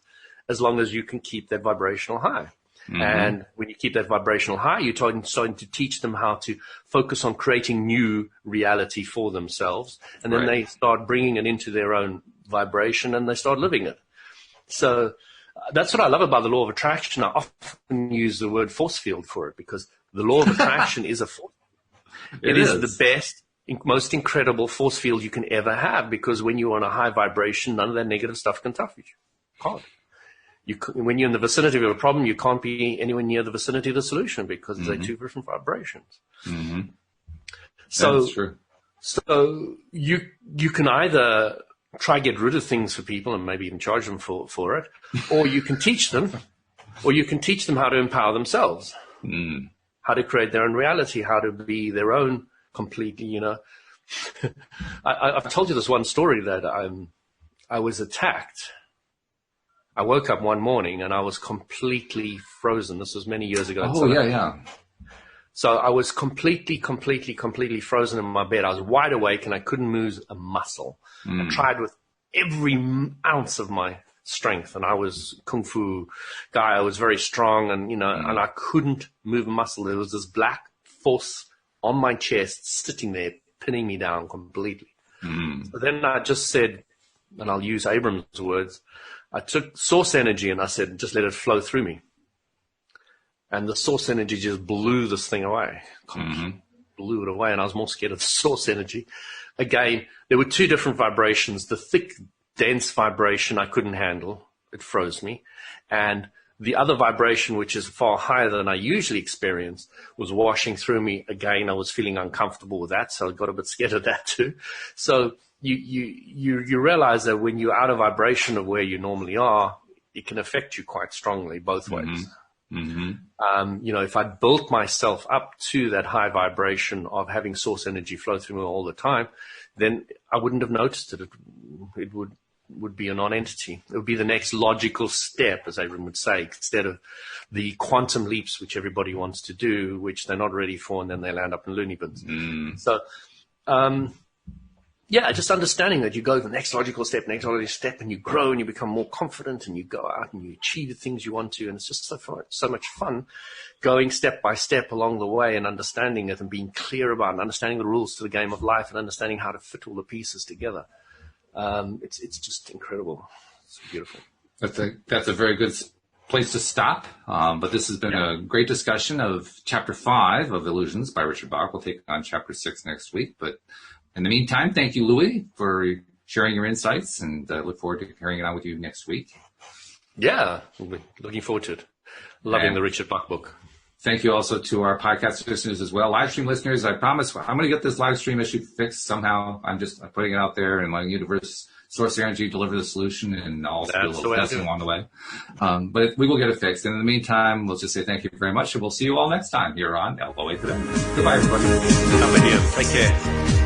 as long as you can keep that vibrational high. Mm-hmm. And when you keep that vibrational high, you're starting to teach them how to focus on creating new reality for themselves. And then they start bringing it into their own vibration and they start living it. So that's what I love about the law of attraction. I often use the word force field for it because the law of attraction is a force field. It is the best, most incredible force field you can ever have, because when you're on a high vibration, none of that negative stuff can touch you. Can't. When you're in the vicinity of a problem, you can't be anywhere near the vicinity of the solution because they're two different vibrations. Mm-hmm. So, that's true. So you can either try get rid of things for people and maybe even charge them for it, or you can teach them how to empower themselves, how to create their own reality, how to be their own completely, I've told you this one story that I was attacked. I woke up one morning and I was completely frozen. This was many years ago. Oh, yeah. So I was completely frozen in my bed. I was wide awake and I couldn't move a muscle. I tried with every ounce of my strength, and I was kung fu guy. I was very strong, and and I couldn't move a muscle. There was this black force on my chest sitting there, pinning me down completely. So then I just said, and I'll use Abram's words, I took source energy and I said, just let it flow through me. And the source energy just blew this thing away. Blew it away, and I was more scared of the source energy. Again, there were two different vibrations. The thick, dense vibration I couldn't handle. It froze me. And the other vibration, which is far higher than I usually experience, was washing through me. Again, I was feeling uncomfortable with that, so I got a bit scared of that too. So you realize that when you're out of vibration of where you normally are, it can affect you quite strongly both ways. If I built myself up to that high vibration of having source energy flow through me all the time, then I wouldn't have noticed it. It would be a non-entity. It would be the next logical step, as everyone would say, instead of the quantum leaps which everybody wants to do, which they're not ready for, and then they land up in loony bins. So, just understanding that you go the next logical step, and you grow and you become more confident and you go out and you achieve the things you want to. And it's just so much fun going step by step along the way and understanding it and being clear about and understanding the rules to the game of life and understanding how to fit all the pieces together. It's just incredible. It's beautiful. That's a very good place to stop. But this has been a great discussion of Chapter 5 of Illusions by Richard Bach. We'll take on Chapter 6 next week. But in the meantime, thank you, Louis, for sharing your insights, and I look forward to carrying it on with you next week. Yeah, looking forward to it. Loving the Richard Bach book. Thank you also to our podcast listeners as well. Live stream listeners, I promise I'm going to get this live stream issue fixed somehow. I'm putting it out there and letting universe source energy deliver the solution, and I'll do a little testing along the way. But we will get it fixed. And in the meantime, we'll just say thank you very much, and we'll see you all next time here on LOA Today. Goodbye, everybody. Take care.